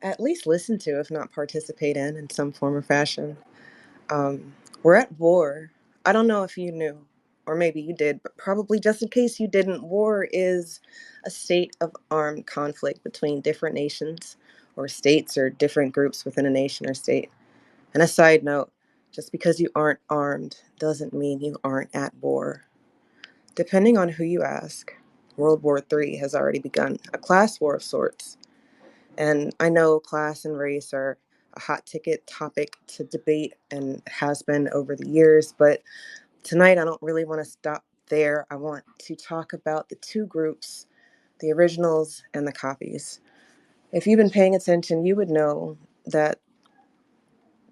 at least listen to, if not participate in some form or fashion. We're at war. I don't know if you knew, or maybe you did, but probably just in case you didn't, war is a state of armed conflict between different nations or states or different groups within a nation or state. And a side note, just because you aren't armed doesn't mean you aren't at war. Depending on who you ask, World War III has already begun, a class war of sorts. And I know class and race are a hot ticket topic to debate and has been over the years, but tonight I don't really want to stop there. I want to talk about the two groups, the originals and the copies. If you've been paying attention, you would know that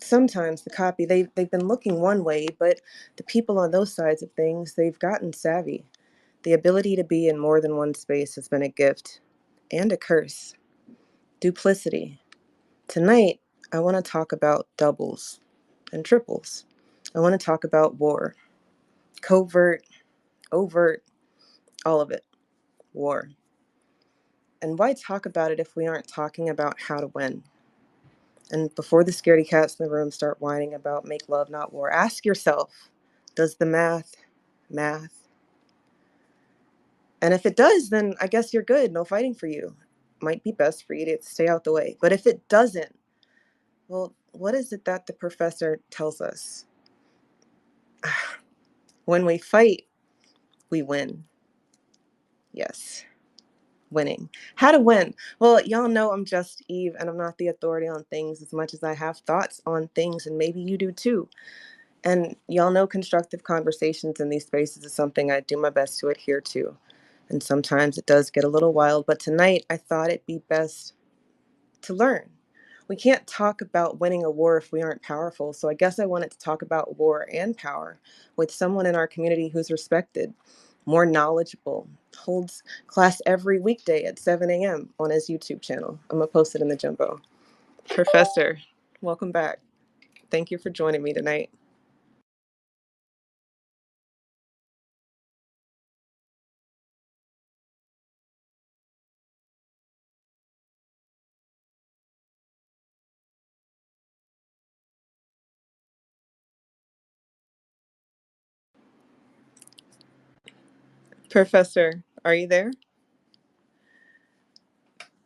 sometimes the copy, they've been looking one way, but the people on those sides of things, they've gotten savvy. The ability to be in more than one space has been a gift and a curse. Duplicity. Tonight, I want to talk about doubles and triples. I want to talk about war. Covert, overt, all of it. War. And why talk about it if we aren't talking about how to win? And before the scaredy cats in the room start whining about make love, not war, ask yourself, does the math? And if it does, then I guess you're good. No fighting for you. Might be best for you to stay out the way. But if it doesn't, well, what is it that the professor tells us? When we fight, we win. Yes, winning. How to win? Well, y'all know I'm just Eve and I'm not the authority on things as much as I have thoughts on things, and maybe you do too. And y'all know constructive conversations in these spaces is something I do my best to adhere to. And sometimes it does get a little wild, but tonight I thought it'd be best to learn. We can't talk about winning a war if we aren't powerful. So I guess I wanted to talk about war and power with someone in our community who's respected, more knowledgeable, holds class every weekday at 7 a.m. on his YouTube channel. I'm going to post it in the jumbo. Professor, welcome back. Thank you for joining me tonight. Professor, are you there?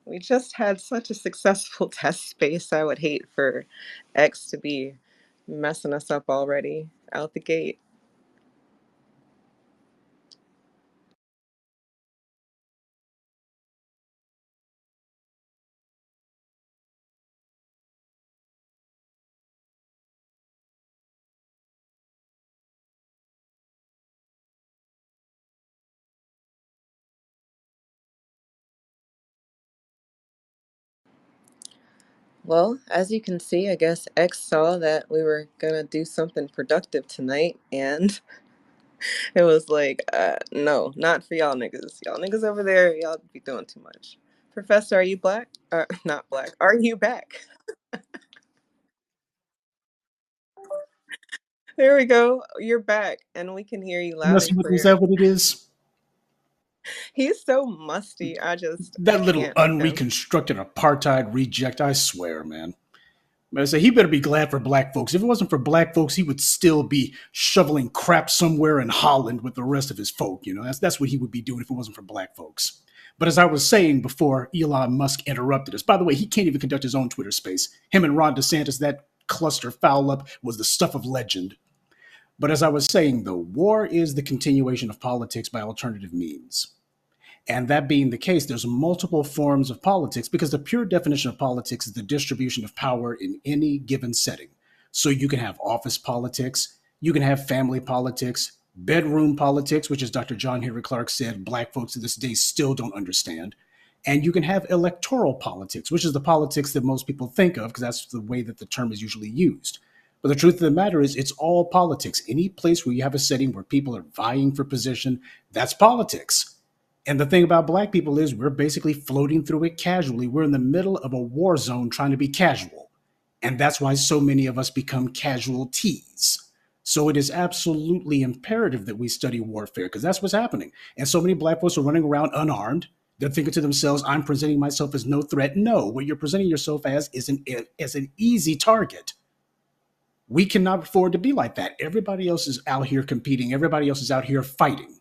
We just had such a successful test space. I would hate for X to be messing us up already out the gate. Well, as you can see, I guess X saw that we were gonna do something productive tonight, and it was like, no, not for y'all niggas. Y'all niggas over there, y'all be doing too much. Professor, are you black? Not black. Are you back? There we go. You're back, and we can hear you loud Messing and with me, is clear. that what it is? He's so musty. I That little can't with him. unreconstructed apartheid reject, I swear, man. I say he better be glad for black folks. If it wasn't for black folks, he would still be shoveling crap somewhere in Holland with the rest of his folk. You know, that's what he would be doing if it wasn't for black folks. But as I was saying before, Elon Musk interrupted us. By the way, he can't even conduct his own Twitter space. Him and Ron DeSantis, that cluster foul up was the stuff of legend. But as I was saying, though, war is the continuation of politics by alternative means. And that being the case, there's multiple forms of politics because the pure definition of politics is the distribution of power in any given setting. So you can have office politics, you can have family politics, bedroom politics, which, as Dr. John Henry Clark said, black folks to this day still don't understand. And you can have electoral politics, which is the politics that most people think of because that's the way that the term is usually used. But the truth of the matter is, it's all politics. Any place where you have a setting where people are vying for position, that's politics. And the thing about black people is we're basically floating through it casually. We're in the middle of a war zone trying to be casual. And that's why so many of us become casualties. So it is absolutely imperative that we study warfare because that's what's happening. And so many black folks are running around unarmed. They're thinking to themselves, I'm presenting myself as no threat. No, what you're presenting yourself as is an easy target. We cannot afford to be like that. Everybody else is out here competing. Everybody else is out here fighting.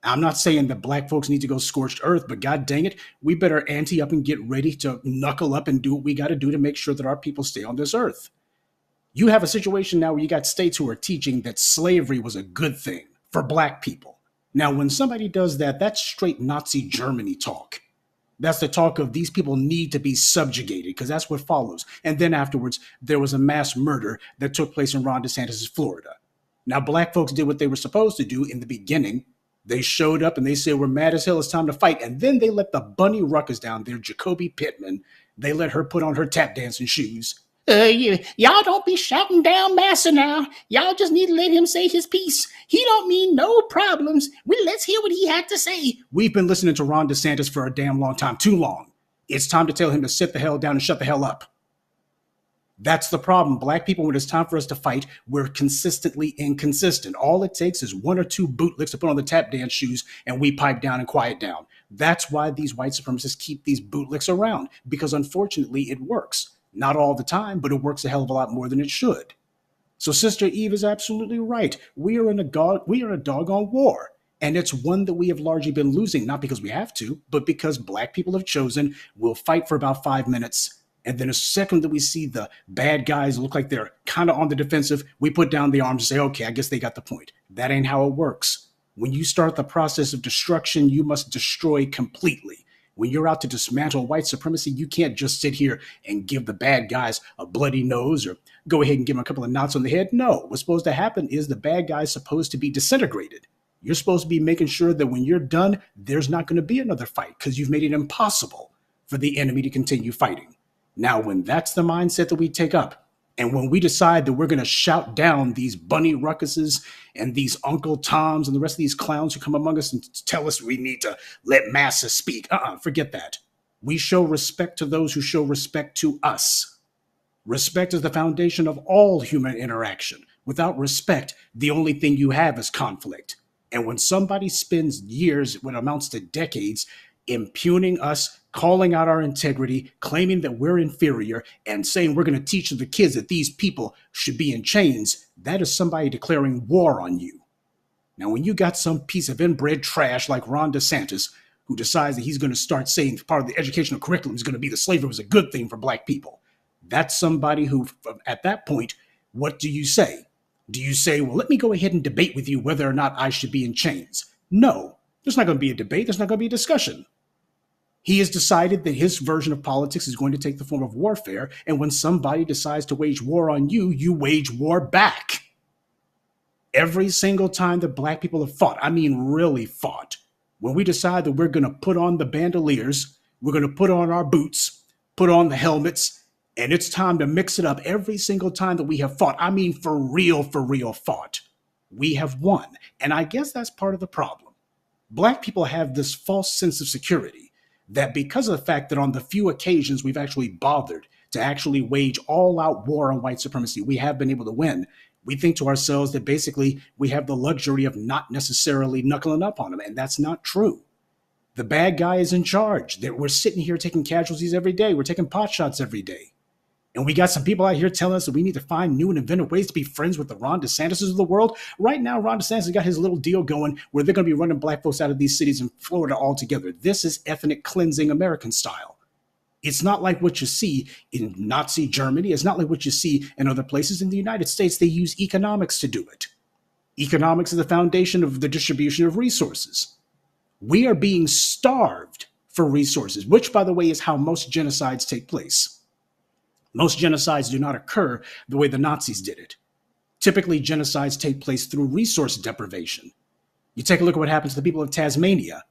I'm not saying that black folks need to go scorched earth, but god dang it, we better ante up and get ready to knuckle up and do what we got to do to make sure that our people stay on this earth. You have a situation now where you got states who are teaching that slavery was a good thing for black people. Now, when somebody does that, that's straight Nazi Germany talk. That's the talk of these people need to be subjugated, because that's what follows. And then afterwards, there was a mass murder that took place in Ron DeSantis' Florida. Now, black folks did what they were supposed to do in the beginning. They showed up and they said, we're mad as hell, it's time to fight. And then they let the bunny ruckus down there, Jacoby Pittman. They let her put on her tap dancing shoes. Y'all don't be shouting down Massa now. Y'all just need to let him say his piece. He don't mean no problems. Let's hear what he had to say. We've been listening to Ron DeSantis for a damn long time, too long. It's time to tell him to sit the hell down and shut the hell up. That's the problem. Black people, when it's time for us to fight, we're consistently inconsistent. All it takes is one or two bootlicks to put on the tap dance shoes and we pipe down and quiet down. That's why these white supremacists keep these bootlicks around, because unfortunately it works. Not all the time, but it works a hell of a lot more than it should. So Sister Eve is absolutely right. We are in a doggone war. And it's one that we have largely been losing, not because we have to, but because black people have chosen we'll fight for about 5 minutes. And then a second that we see the bad guys look like they're kind of on the defensive, we put down the arms and say, okay, I guess they got the point. That ain't how it works. When you start the process of destruction, you must destroy completely. When you're out to dismantle white supremacy, you can't just sit here and give the bad guys a bloody nose or go ahead and give them a couple of knots on the head. No, what's supposed to happen is the bad guy's supposed to be disintegrated. You're supposed to be making sure that when you're done, there's not going to be another fight because you've made it impossible for the enemy to continue fighting. Now, when that's the mindset that we take up, and when we decide that we're going to shout down these bunny ruckuses and these Uncle Toms and the rest of these clowns who come among us and tell us we need to let Massa speak, forget that. We show respect to those who show respect to us. Respect is the foundation of all human interaction. Without respect, the only thing you have is conflict. And when somebody spends years, what amounts to decades, impugning us, calling out our integrity, claiming that we're inferior, and saying we're going to teach the kids that these people should be in chains, that is somebody declaring war on you. Now, when you got some piece of inbred trash like Ron DeSantis, who decides that he's going to start saying part of the educational curriculum is going to be that slavery was a good thing for black people, that's somebody who, at that point, what do you say? Do you say, well, let me go ahead and debate with you whether or not I should be in chains? No, there's not going to be a debate. There's not going to be a discussion. He has decided that his version of politics is going to take the form of warfare. And when somebody decides to wage war on you, you wage war back. Every single time that black people have fought, I mean really fought, when we decide that we're going to put on the bandoliers, we're going to put on our boots, put on the helmets, and it's time to mix it up. Every single time that we have fought, I mean for real fought, we have won. And I guess that's part of the problem. Black people have this false sense of security that because of the fact that on the few occasions we've actually bothered to actually wage all-out war on white supremacy, we have been able to win. We think to ourselves that basically we have the luxury of not necessarily knuckling up on them, and that's not true. The bad guy is in charge. We're sitting here taking casualties every day. We're taking pot shots every day. And we got some people out here telling us that we need to find new and inventive ways to be friends with the Ron DeSantis of the world. Right now, Ron DeSantis has got his little deal going where they're going to be running black folks out of these cities in Florida altogether. This is ethnic cleansing American style. It's not like what you see in Nazi Germany. It's not like what you see in other places. In the United States, they use economics to do it. Economics is the foundation of the distribution of resources. We are being starved for resources, which, by the way, is how most genocides take place. Most genocides do not occur the way the Nazis did it. Typically, genocides take place through resource deprivation. You take a look at what happens to the people of Tasmania.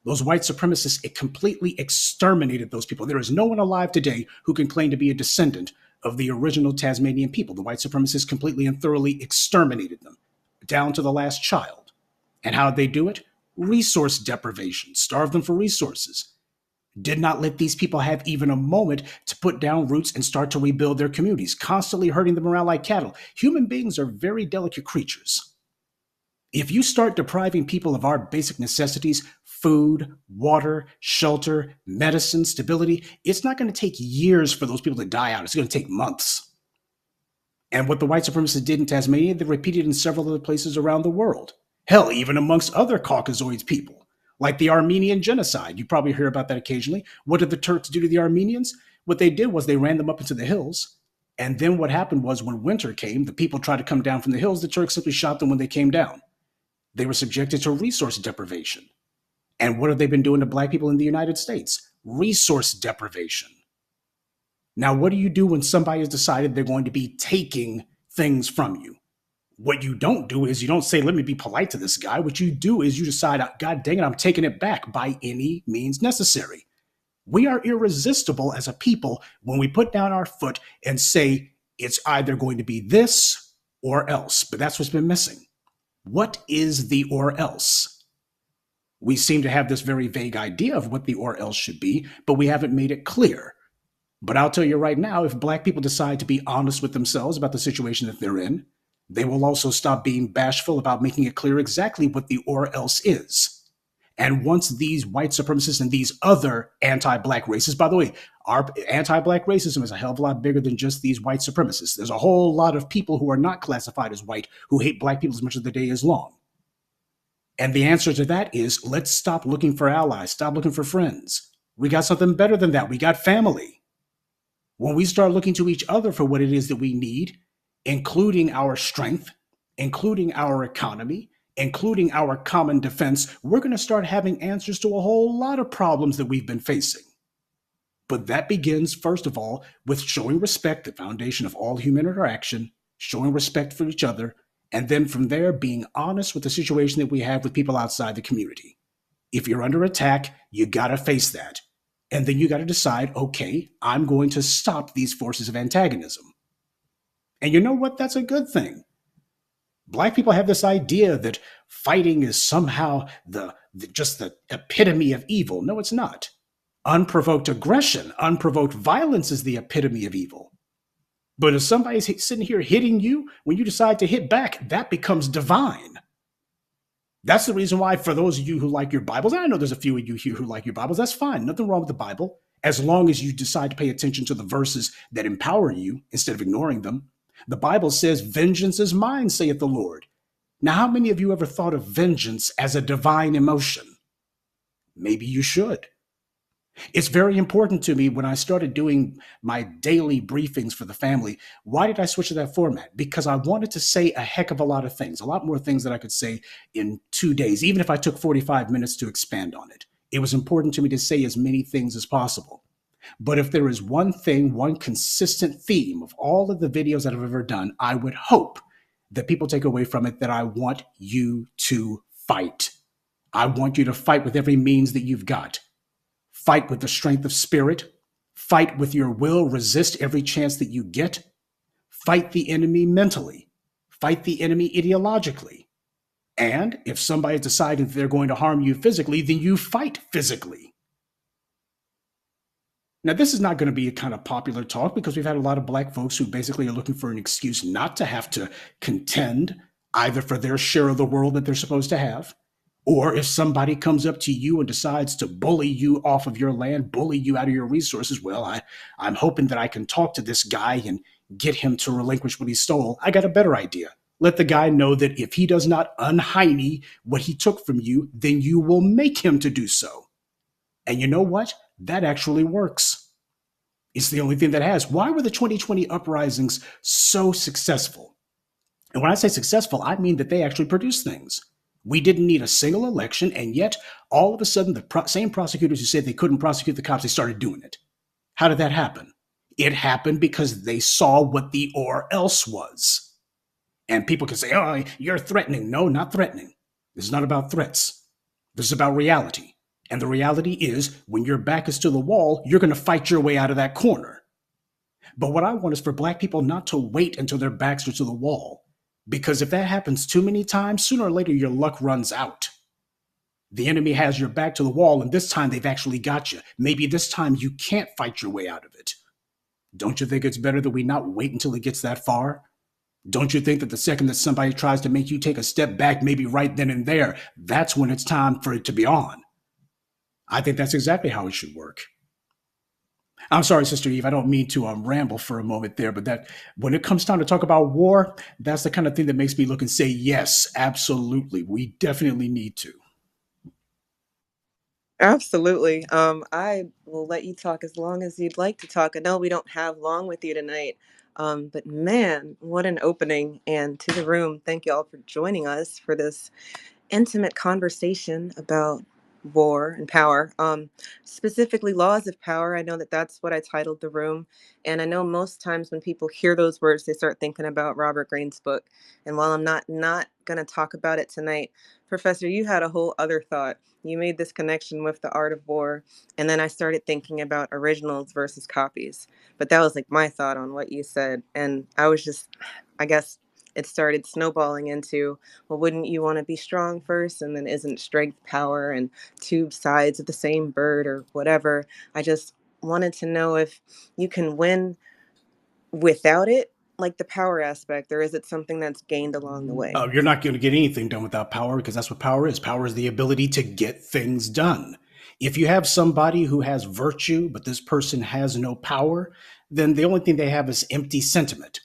Those white supremacists, it completely exterminated those people. There is no one alive today who can claim to be a descendant of the original Tasmanian people. The white supremacists completely and thoroughly exterminated them, down to the last child. And how did they do it? Resource deprivation, starved them for resources. Did not let these people have even a moment to put down roots and start to rebuild their communities, constantly hurting them around like cattle. Human beings are very delicate creatures. If you start depriving people of our basic necessities, food, water, shelter, medicine, stability, it's not going to take years for those people to die out. It's going to take months. And what the white supremacists did in Tasmania, they repeated in several other places around the world. Hell, even amongst other Caucasoid people, like the Armenian genocide. You probably hear about that occasionally. What did the Turks do to the Armenians? What they did was they ran them up into the hills. And then what happened was when winter came, the people tried to come down from the hills. The Turks simply shot them when they came down. They were subjected to resource deprivation. And what have they been doing to black people in the United States? Resource deprivation. Now, what do you do when somebody has decided they're going to be taking things from you? What you don't do is you don't say, let me be polite to this guy. What you do is you decide, God dang it, I'm taking it back by any means necessary. We are irresistible as a people when we put down our foot and say it's either going to be this or else. But that's what's been missing. What is the or else? We seem to have this very vague idea of what the or else should be, but we haven't made it clear. But I'll tell you right now, if black people decide to be honest with themselves about the situation that they're in, they will also stop being bashful about making it clear exactly what the or else is. And once these white supremacists and these other anti-black racists, by the way, our anti-black racism is a hell of a lot bigger than just these white supremacists. There's a whole lot of people who are not classified as white who hate black people as much as the day is long. And the answer to that is, let's stop looking for allies, stop looking for friends. We got something better than that. We got family. When we start looking to each other for what it is that we need, including our strength, including our economy, including our common defense, we're going to start having answers to a whole lot of problems that we've been facing. But that begins, first of all, with showing respect, the foundation of all human interaction, showing respect for each other, and then from there, being honest with the situation that we have with people outside the community. If you're under attack, you got to face that. And then you got to decide, okay, I'm going to stop these forces of antagonism. And you know what? That's a good thing. Black people have this idea that fighting is somehow just the epitome of evil. No, it's not. Unprovoked aggression, unprovoked violence is the epitome of evil. But if somebody's sitting here hitting you, when you decide to hit back, that becomes divine. That's the reason why, for those of you who like your Bibles, and I know there's a few of you here who like your Bibles, that's fine. Nothing wrong with the Bible, as long as you decide to pay attention to the verses that empower you instead of ignoring them. The Bible says, vengeance is mine, saith the Lord. Now, how many of you ever thought of vengeance as a divine emotion? Maybe you should. It's very important to me when I started doing my daily briefings for the family. Why did I switch to that format? Because I wanted to say a heck of a lot of things, a lot more things that I could say in 2 days, even if I took 45 minutes to expand on it. It was important to me to say as many things as possible. But if there is one thing, one consistent theme of all of the videos that I've ever done, I would hope that people take away from it that I want you to fight. I want you to fight with every means that you've got. Fight with the strength of spirit. Fight with your will. Resist every chance that you get. Fight the enemy mentally. Fight the enemy ideologically. And if somebody decides they're going to harm you physically, then you fight physically. Now, this is not going to be a kind of popular talk because we've had a lot of black folks who basically are looking for an excuse not to have to contend either for their share of the world that they're supposed to have, or if somebody comes up to you and decides to bully you off of your land, bully you out of your resources, well, I'm hoping that I can talk to this guy and get him to relinquish what he stole. I got a better idea. Let the guy know that if he does not unheiny what he took from you, then you will make him to do so. And you know what? That actually works. It's the only thing that has. Why were the 2020 uprisings so successful? And when I say successful, I mean that they actually produced things. We didn't need a single election, and yet all of a sudden the same prosecutors who said they couldn't prosecute the cops, they started doing it. How did that happen? It happened because they saw what the or else was. And people can say, oh, you're threatening. No, not threatening. This is not about threats. This is about reality. And the reality is, when your back is to the wall, you're going to fight your way out of that corner. But what I want is for black people not to wait until their backs are to the wall. Because if that happens too many times, sooner or later, your luck runs out. The enemy has your back to the wall, and this time they've actually got you. Maybe this time you can't fight your way out of it. Don't you think it's better that we not wait until it gets that far? Don't you think that the second that somebody tries to make you take a step back, maybe right then and there, that's when it's time for it to be on? I think that's exactly how it should work. I'm sorry, Sister Eve. I don't mean to ramble for a moment there, but that when it comes time to talk about war, that's the kind of thing that makes me look and say, yes, absolutely, we definitely need to. Absolutely. I will let you talk as long as you'd like to talk. I know we don't have long with you tonight, but man, what an opening. And to the room, thank you all for joining us for this intimate conversation about war and power, specifically laws of power. I know that that's what I titled the room. And I know most times when people hear those words, they start thinking about Robert Greene's book. And while I'm not going to talk about it tonight, Professor, you had a whole other thought. You made this connection with the art of war. And then I started thinking about originals versus copies. But that was like my thought on what you said. And I was just, I guess it started snowballing into, well, wouldn't you want to be strong first? And then isn't strength power and two sides of the same bird or whatever? I just wanted to know if you can win without it, like the power aspect, or is it something that's gained along the way? You're not going to get anything done without power because that's what power is. Power is the ability to get things done. If you have somebody who has virtue, but this person has no power, then the only thing they have is empty sentiment.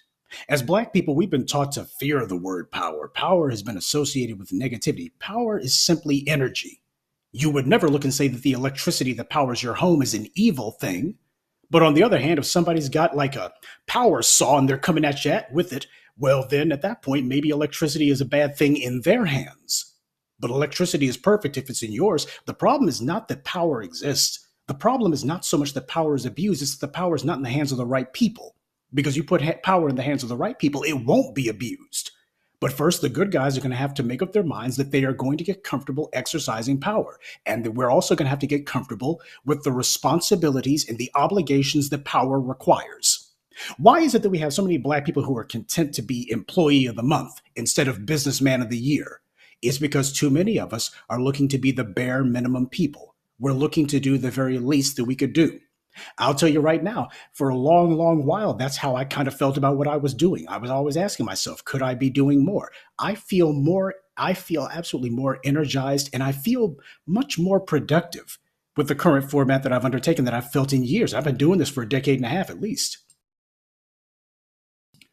As Black people, we've been taught to fear the word power. Power has been associated with negativity. Power is simply energy. You would never look and say that the electricity that powers your home is an evil thing. But on the other hand, if somebody's got like a power saw and they're coming at you with it, well, then at that point, maybe electricity is a bad thing in their hands. But electricity is perfect if it's in yours. The problem is not that power exists. The problem is not so much that power is abused, it's that the power is not in the hands of the right people. Because you put power in the hands of the right people, it won't be abused. But first, the good guys are going to have to make up their minds that they are going to get comfortable exercising power. And that we're also going to have to get comfortable with the responsibilities and the obligations that power requires. Why is it that we have so many Black people who are content to be employee of the month instead of businessman of the year? It's because too many of us are looking to be the bare minimum people. We're looking to do the very least that we could do. I'll tell you right now, for a long, long while, that's how I kind of felt about what I was doing. I was always asking myself, could I be doing more? I feel absolutely more energized, and I feel much more productive with the current format that I've undertaken that I've felt in years. I've been doing this for a decade and a half at least.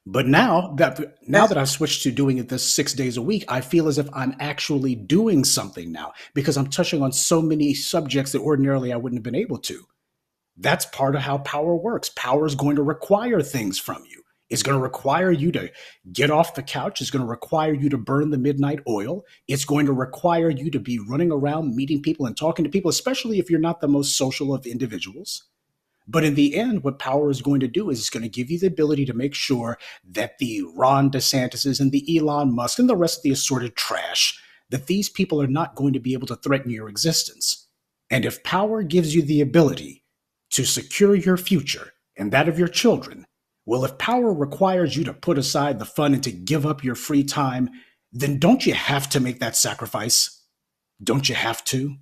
But now That that I've switched to doing it this 6 days a week, I feel as if I'm actually doing something now because I'm touching on so many subjects that ordinarily I wouldn't have been able to. That's part of how power works. Power is going to require things from you. It's going to require you to get off the couch. It's going to require you to burn the midnight oil. It's going to require you to be running around meeting people and talking to people, especially if you're not the most social of individuals. But in the end, what power is going to do is it's going to give you the ability to make sure that the Ron DeSantis's and the Elon Musk and the rest of the assorted trash, that these people are not going to be able to threaten your existence. And if power gives you the ability to secure your future and that of your children, well, if power requires you to put aside the fun and to give up your free time, then don't you have to make that sacrifice? Don't you have to?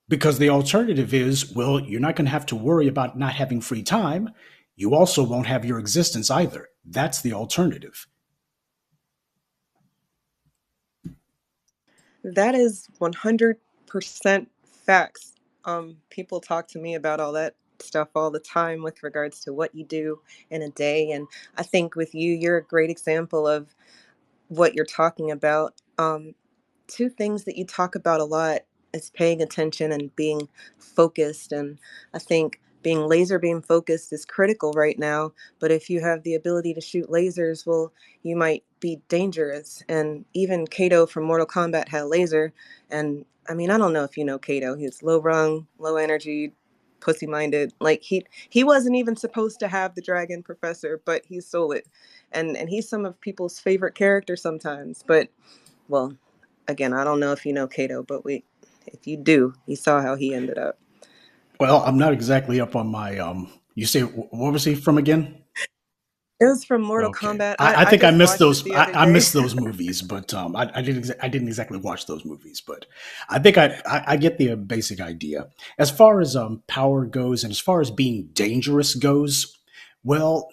Because the alternative is, well, you're not going to have to worry about not having free time. You also won't have your existence either. That's the alternative. that is 100% facts. People talk to me about all that stuff all the time with regards to what you do in a day, and I think with you, you're a great example of what you're talking about. Two things that you talk about a lot is paying attention and being focused. And I think being laser beam focused is critical right now. But if you have the ability to shoot lasers, well, you might be dangerous. And even Kato from Mortal Kombat had a laser. And I mean, I don't know if you know Kato. He was low rung, low energy, pussy minded. Like he wasn't even supposed to have the dragon professor, but he stole it. And he's some of people's favorite characters sometimes. But well, again, I don't know if you know Kato, but if you do, you saw how he ended up. Well, I'm not exactly up on my you say what was he from again? It was from Mortal Okay, Kombat. I I think I just missed watched it those. the other I day. missed those movies, but I didn't exactly watch those movies. But I think I get the basic idea. As far as power goes, and as far as being dangerous goes, well,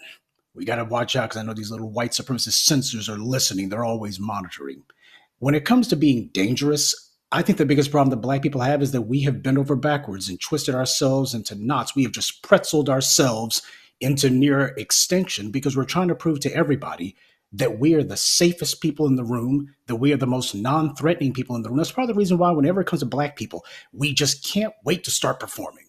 We got to watch out because I know these little white supremacist censors are listening. They're always monitoring. When it comes to being dangerous, I think the biggest problem that black people have is that we have bent over backwards and twisted ourselves into knots. We have just pretzeled ourselves into near extinction because we're trying to prove to everybody that we are the safest people in the room, that we are the most non-threatening people in the room. That's part of the reason why whenever it comes to black people, we just can't wait to start performing.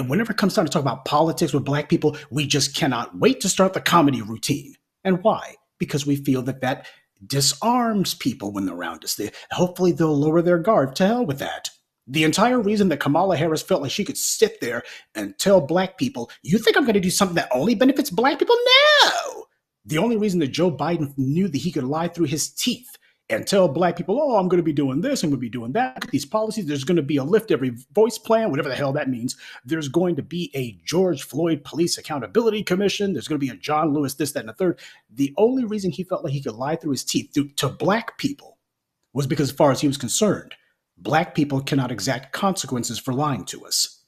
Whenever it comes time to talk about politics with black people, we just cannot wait to start the comedy routine. And why? Because we feel that disarms people when they're around us. Hopefully they'll lower their guard. To hell with that. The entire reason that Kamala Harris felt like she could sit there and tell black people, you think I'm going to do something that only benefits black people? No! The only reason that Joe Biden knew that he could lie through his teeth and tell black people, oh, I'm going to be doing this, I'm going to be doing that, look at these policies, there's going to be a lift every voice plan, whatever the hell that means. There's going to be a George Floyd Police Accountability Commission. There's going to be a John Lewis, this, that, and the third. The only reason he felt like he could lie through his teeth to black people was because, as far as he was concerned, black people cannot exact consequences for lying to us.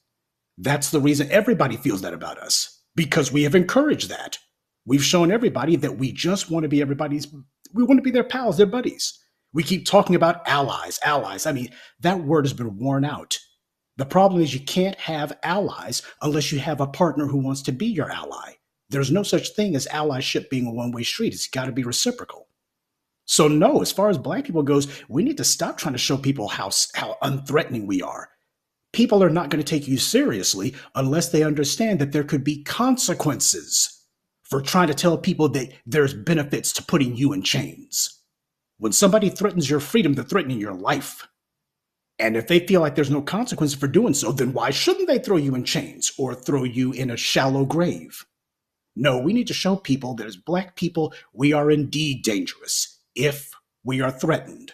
That's the reason everybody feels that about us, because we have encouraged that. We've shown everybody that we just want to be we want to be their pals, their buddies. We keep talking about allies. I mean, that word has been worn out. The problem is you can't have allies unless you have a partner who wants to be your ally. There's no such thing as allyship being a one-way street. It's got to be reciprocal. So no, as far as black people goes, we need to stop trying to show people how unthreatening we are. People are not going to take you seriously unless they understand that there could be consequences for trying to tell people that there's benefits to putting you in chains. When somebody threatens your freedom, they're threatening your life. And if they feel like there's no consequence for doing so, then why shouldn't they throw you in chains or throw you in a shallow grave? No, we need to show people that as black people, we are indeed dangerous if we are threatened.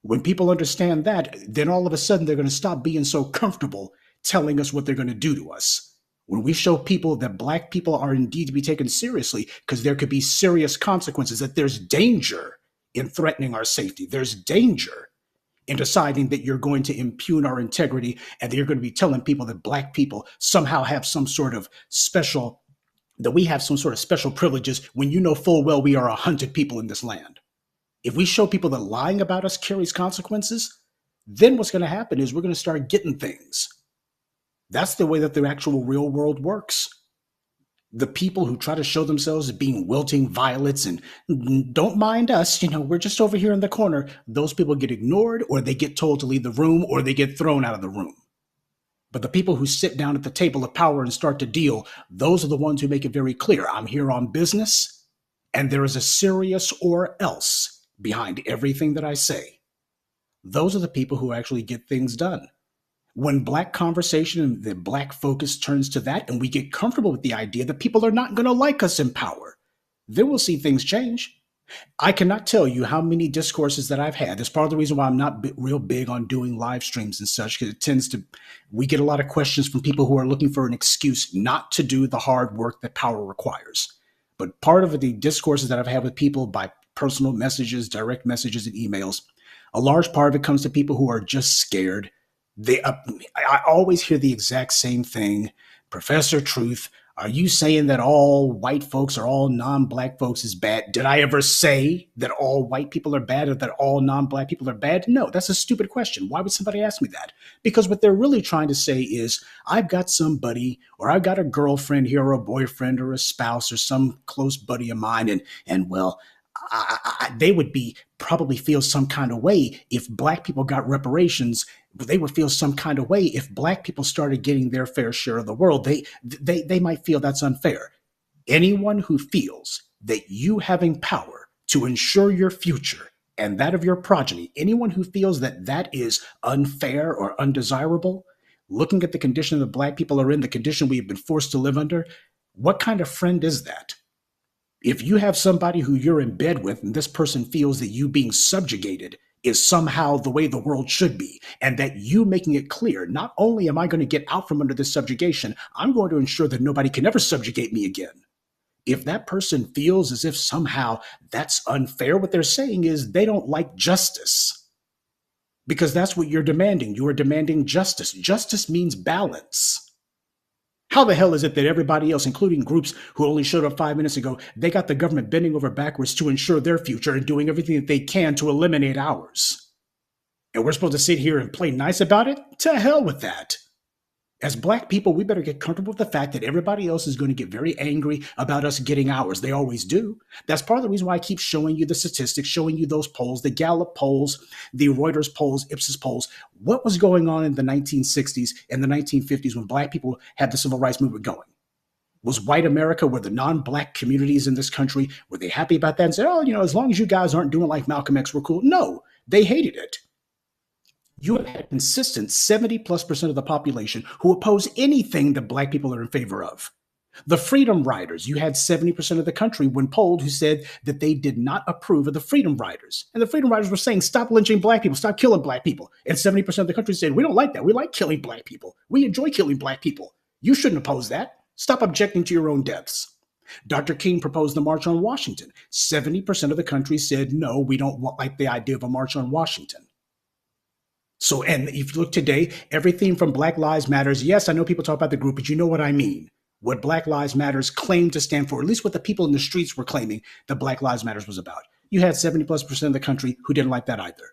When people understand that, then all of a sudden they're going to stop being so comfortable telling us what they're going to do to us. When we show people that black people are indeed to be taken seriously, because there could be serious consequences, that there's danger in threatening our safety, there's danger in deciding that you're going to impugn our integrity and that you're going to be telling people that black people somehow have some sort of special, that we have some sort of special privileges when you know full well we are a hunted people in this land. If we show people that lying about us carries consequences, then what's going to happen is we're going to start getting things. That's the way that the actual real world works. The people who try to show themselves as being wilting violets and don't mind us, we're just over here in the corner, those people get ignored, or they get told to leave the room, or they get thrown out of the room. But the people who sit down at the table of power and start to deal, those are the ones who make it very clear. I'm here on business, and there is a serious or else behind everything that I say. Those are the people who actually get things done. When black conversation and the black focus turns to that, and we get comfortable with the idea that people are not going to like us in power, then we'll see things change. I cannot tell you how many discourses that I've had. That's part of the reason why I'm not real big on doing live streams and such, because we get a lot of questions from people who are looking for an excuse not to do the hard work that power requires. But part of the discourses that I've had with people by personal messages, direct messages, and emails, a large part of it comes to people who are just scared. I always hear the exact same thing. Professor Truth, are you saying that all white folks or all non-black folks is bad? Did I ever say that all white people are bad or that all non-black people are bad? No, that's a stupid question. Why would somebody ask me that? Because what they're really trying to say is, I've got somebody, or I've got a girlfriend here, or a boyfriend, or a spouse, or some close buddy of mine, and well, they would probably feel some kind of way if black people got reparations. They would feel some kind of way if black people started getting their fair share of the world. They might feel that's unfair. Anyone who feels that you having power to ensure your future and that of your progeny, anyone who feels that that is unfair or undesirable, looking at the condition that black people are in, the condition we have been forced to live under, what kind of friend is that? If you have somebody who you're in bed with and this person feels that you being subjugated is somehow the way the world should be, and that you making it clear, not only am I going to get out from under this subjugation, I'm going to ensure that nobody can ever subjugate me again. If that person feels as if somehow that's unfair, what they're saying is they don't like justice. Because that's what you're demanding. You are demanding justice. Justice means balance. How the hell is it that everybody else, including groups who only showed up 5 minutes ago, they got the government bending over backwards to ensure their future and doing everything that they can to eliminate ours? And we're supposed to sit here and play nice about it? To hell with that. As black people, we better get comfortable with the fact that everybody else is going to get very angry about us getting ours. They always do. That's part of the reason why I keep showing you the statistics, showing you those polls, the Gallup polls, the Reuters polls, Ipsos polls. What was going on in the 1960s and the 1950s when black people had the civil rights movement going? Was white America, were the non-black communities in this country, were they happy about that and said, oh, as long as you guys aren't doing like Malcolm X, we're cool? No, they hated it. You have had a consistent 70+% of the population who oppose anything that black people are in favor of. The Freedom Riders, you had 70% of the country when polled who said that they did not approve of the Freedom Riders. And the Freedom Riders were saying, stop lynching black people, stop killing black people. And 70% of the country said, we don't like that. We like killing black people. We enjoy killing black people. You shouldn't oppose that. Stop objecting to your own deaths. Dr. King proposed the March on Washington. 70% of the country said, no, we don't like the idea of a March on Washington. So, and if you look today, everything from Black Lives Matters, yes, I know people talk about the group, but you know what I mean. What Black Lives Matters claimed to stand for, at least what the people in the streets were claiming that Black Lives Matters was about. You had 70+% of the country who didn't like that either.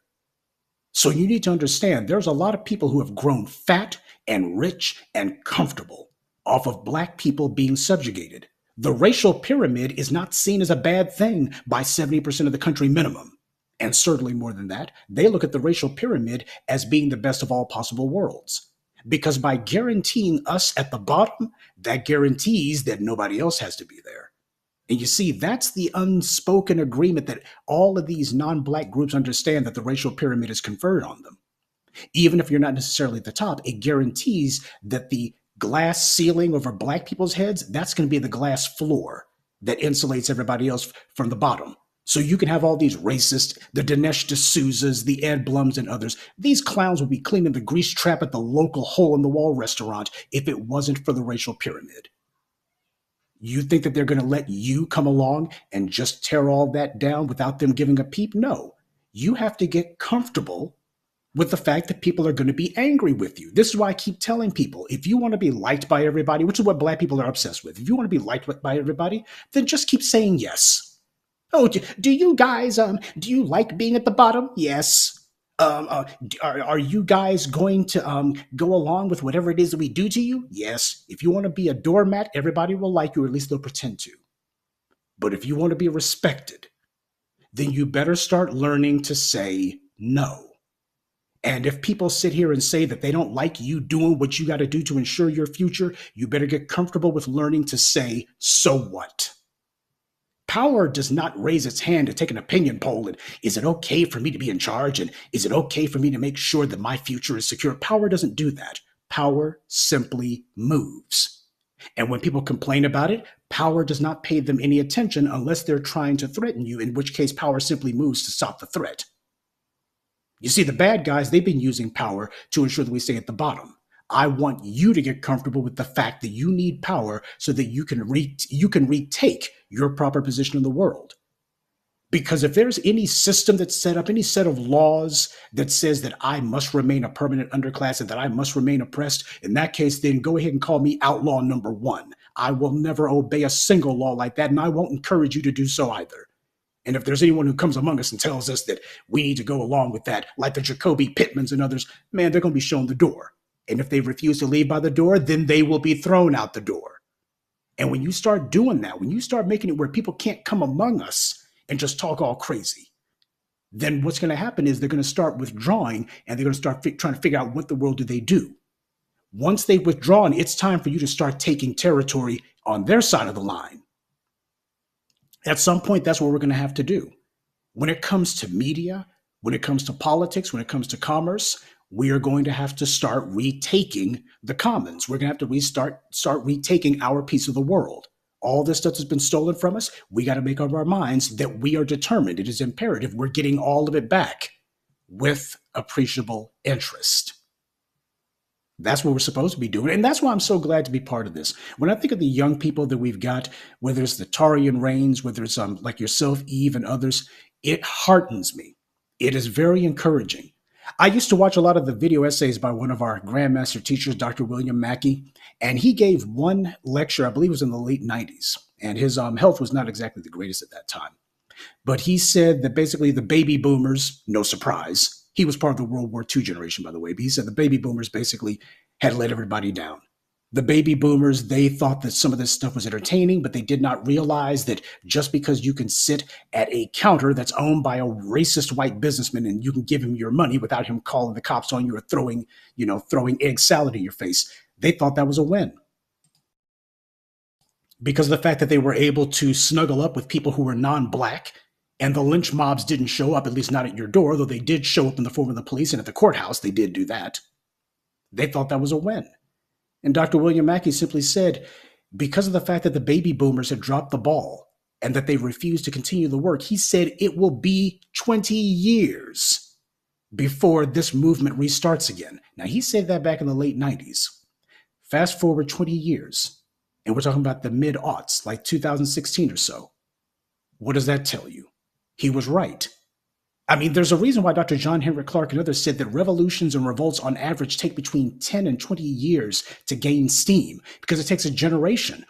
So you need to understand there's a lot of people who have grown fat and rich and comfortable off of black people being subjugated. The racial pyramid is not seen as a bad thing by 70% of the country minimum. And certainly more than that, they look at the racial pyramid as being the best of all possible worlds. Because by guaranteeing us at the bottom, that guarantees that nobody else has to be there. And you see, that's the unspoken agreement that all of these non-black groups understand, that the racial pyramid is conferred on them. Even if you're not necessarily at the top, it guarantees that the glass ceiling over black people's heads, that's going to be the glass floor that insulates everybody else from the bottom. So you can have all these racists, the Dinesh D'Souza's, the Ed Blums and others. These clowns would be cleaning the grease trap at the local hole-in-the-wall restaurant if it wasn't for the racial pyramid. You think that they're going to let you come along and just tear all that down without them giving a peep? No. You have to get comfortable with the fact that people are going to be angry with you. This is why I keep telling people, if you want to be liked by everybody, which is what black people are obsessed with, if you want to be liked by everybody, then just keep saying yes. Oh, do you guys, do you like being at the bottom? Yes. Are you guys going to go along with whatever it is that we do to you? Yes. If you want to be a doormat, everybody will like you, or at least they'll pretend to. But if you want to be respected, then you better start learning to say no. And if people sit here and say that they don't like you doing what you got to do to ensure your future, you better get comfortable with learning to say, so what? Power does not raise its hand to take an opinion poll and is it okay for me to be in charge and is it okay for me to make sure that my future is secure? Power doesn't do that. Power simply moves. And when people complain about it, power does not pay them any attention unless they're trying to threaten you, in which case power simply moves to stop the threat. You see, the bad guys, they've been using power to ensure that we stay at the bottom. I want you to get comfortable with the fact that you need power so that you can retake your proper position in the world. Because if there's any system that's set up, any set of laws that says that I must remain a permanent underclass and that I must remain oppressed, in that case, then go ahead and call me outlaw number one. I will never obey a single law like that, and I won't encourage you to do so either. And if there's anyone who comes among us and tells us that we need to go along with that, like the Jacoby Pittmans and others, man, they're going to be shown the door. And if they refuse to leave by the door, then they will be thrown out the door. And when you start doing that, when you start making it where people can't come among us and just talk all crazy, then what's going to happen is they're going to start withdrawing and they're going to start trying to figure out what the world do they do. Once they've withdrawn, it's time for you to start taking territory on their side of the line. At some point, that's what we're going to have to do. When it comes to media, when it comes to politics, when it comes to commerce, we are going to have to start retaking the commons. We're going to have to start retaking our piece of the world. All this stuff has been stolen from us. We got to make up our minds that we are determined. It is imperative. We're getting all of it back with appreciable interest. That's what we're supposed to be doing. And that's why I'm so glad to be part of this. When I think of the young people that we've got, whether it's the Tarian Reigns, whether it's like yourself, Eve, and others, it heartens me. It is very encouraging. I used to watch a lot of the video essays by one of our grandmaster teachers, Dr. William Mackey, and he gave one lecture, I believe it was in the late 90s, and his health was not exactly the greatest at that time. But he said that basically the baby boomers, no surprise, he was part of the World War II generation, by the way, but he said the baby boomers basically had let everybody down. The baby boomers, they thought that some of this stuff was entertaining, but they did not realize that just because you can sit at a counter that's owned by a racist white businessman and you can give him your money without him calling the cops on you or throwing egg salad in your face, they thought that was a win. Because of the fact that they were able to snuggle up with people who were non-black and the lynch mobs didn't show up, at least not at your door, though they did show up in the form of the police, and at the courthouse they did do that. They thought that was a win. And Dr. William Mackey simply said, because of the fact that the baby boomers had dropped the ball and that they refused to continue the work, he said it will be 20 years before this movement restarts again. Now, he said that back in the late 90s. Fast forward 20 years, and we're talking about the mid-aughts, like 2016 or so. What does that tell you? He was right. I mean, there's a reason why Dr. John Henrik Clarke and others said that revolutions and revolts on average take between 10 and 20 years to gain steam, because it takes a generation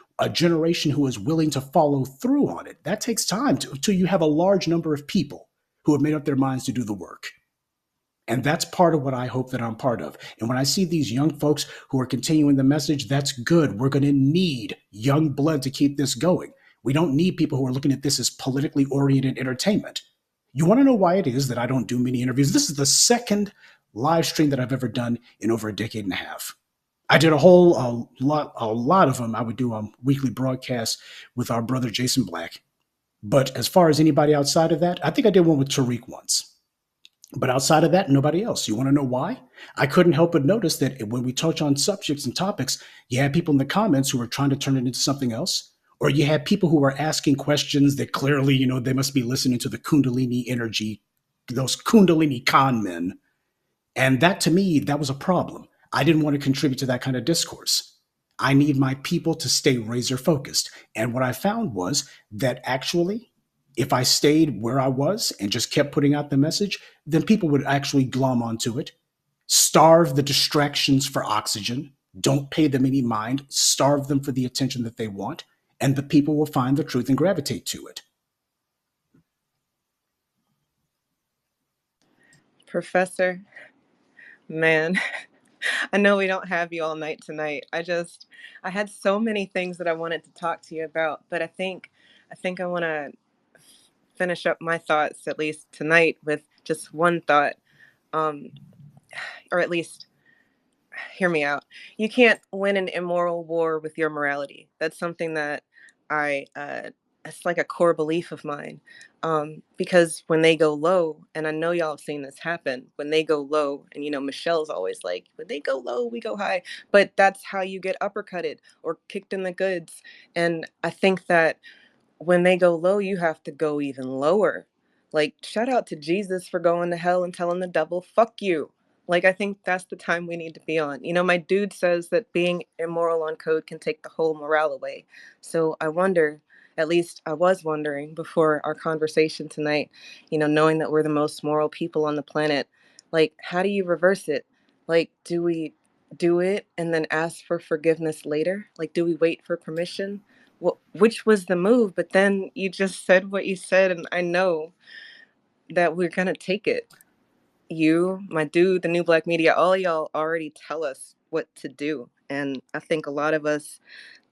who is willing to follow through on it. That takes time until you have a large number of people who have made up their minds to do the work. And that's part of what I hope that I'm part of. And when I see these young folks who are continuing the message, that's good. We're going to need young blood to keep this going. We don't need people who are looking at this as politically oriented entertainment. You want to know why it is that I don't do many interviews? This is the second live stream that I've ever done in over a decade and a half. I did a lot of them. I would do weekly broadcasts with our brother Jason Black. But as far as anybody outside of that, I think I did one with Tariq once. But outside of that, nobody else. You want to know why? I couldn't help but notice that when we touch on subjects and topics, you had people in the comments who were trying to turn it into something else. Or you had people who were asking questions that clearly, they must be listening to the Kundalini energy, those Kundalini con men. And that, to me, that was a problem. I didn't want to contribute to that kind of discourse. I need my people to stay razor focused. And what I found was that actually, if I stayed where I was and just kept putting out the message, then people would actually glom onto it, starve the distractions for oxygen, don't pay them any mind, starve them for the attention that they want, and the people will find the truth and gravitate to it. Professor, man, I know we don't have you all night tonight. I had so many things that I wanted to talk to you about, but I think I want to finish up my thoughts, at least tonight, with just one thought, or at least hear me out. You can't win an immoral war with your morality. That's something that it's like a core belief of mine. Because when they go low, and I know y'all have seen this happen, when they go low, and Michelle's always like, when they go low, we go high. But that's how you get uppercutted or kicked in the goods. And I think that when they go low, you have to go even lower. Like, shout out to Jesus for going to hell and telling the devil, fuck you. Like, I think that's the time we need to be on. My dude says that being immoral on code can take the whole morale away. So I wonder, at least I was wondering before our conversation tonight, knowing that we're the most moral people on the planet, like, how do you reverse it? Like, do we do it and then ask for forgiveness later? Like, do we wait for permission? Which was the move, but then you just said what you said, and I know that we're gonna take it. You, my dude, the new black media, all y'all already tell us what to do, and I think a lot of us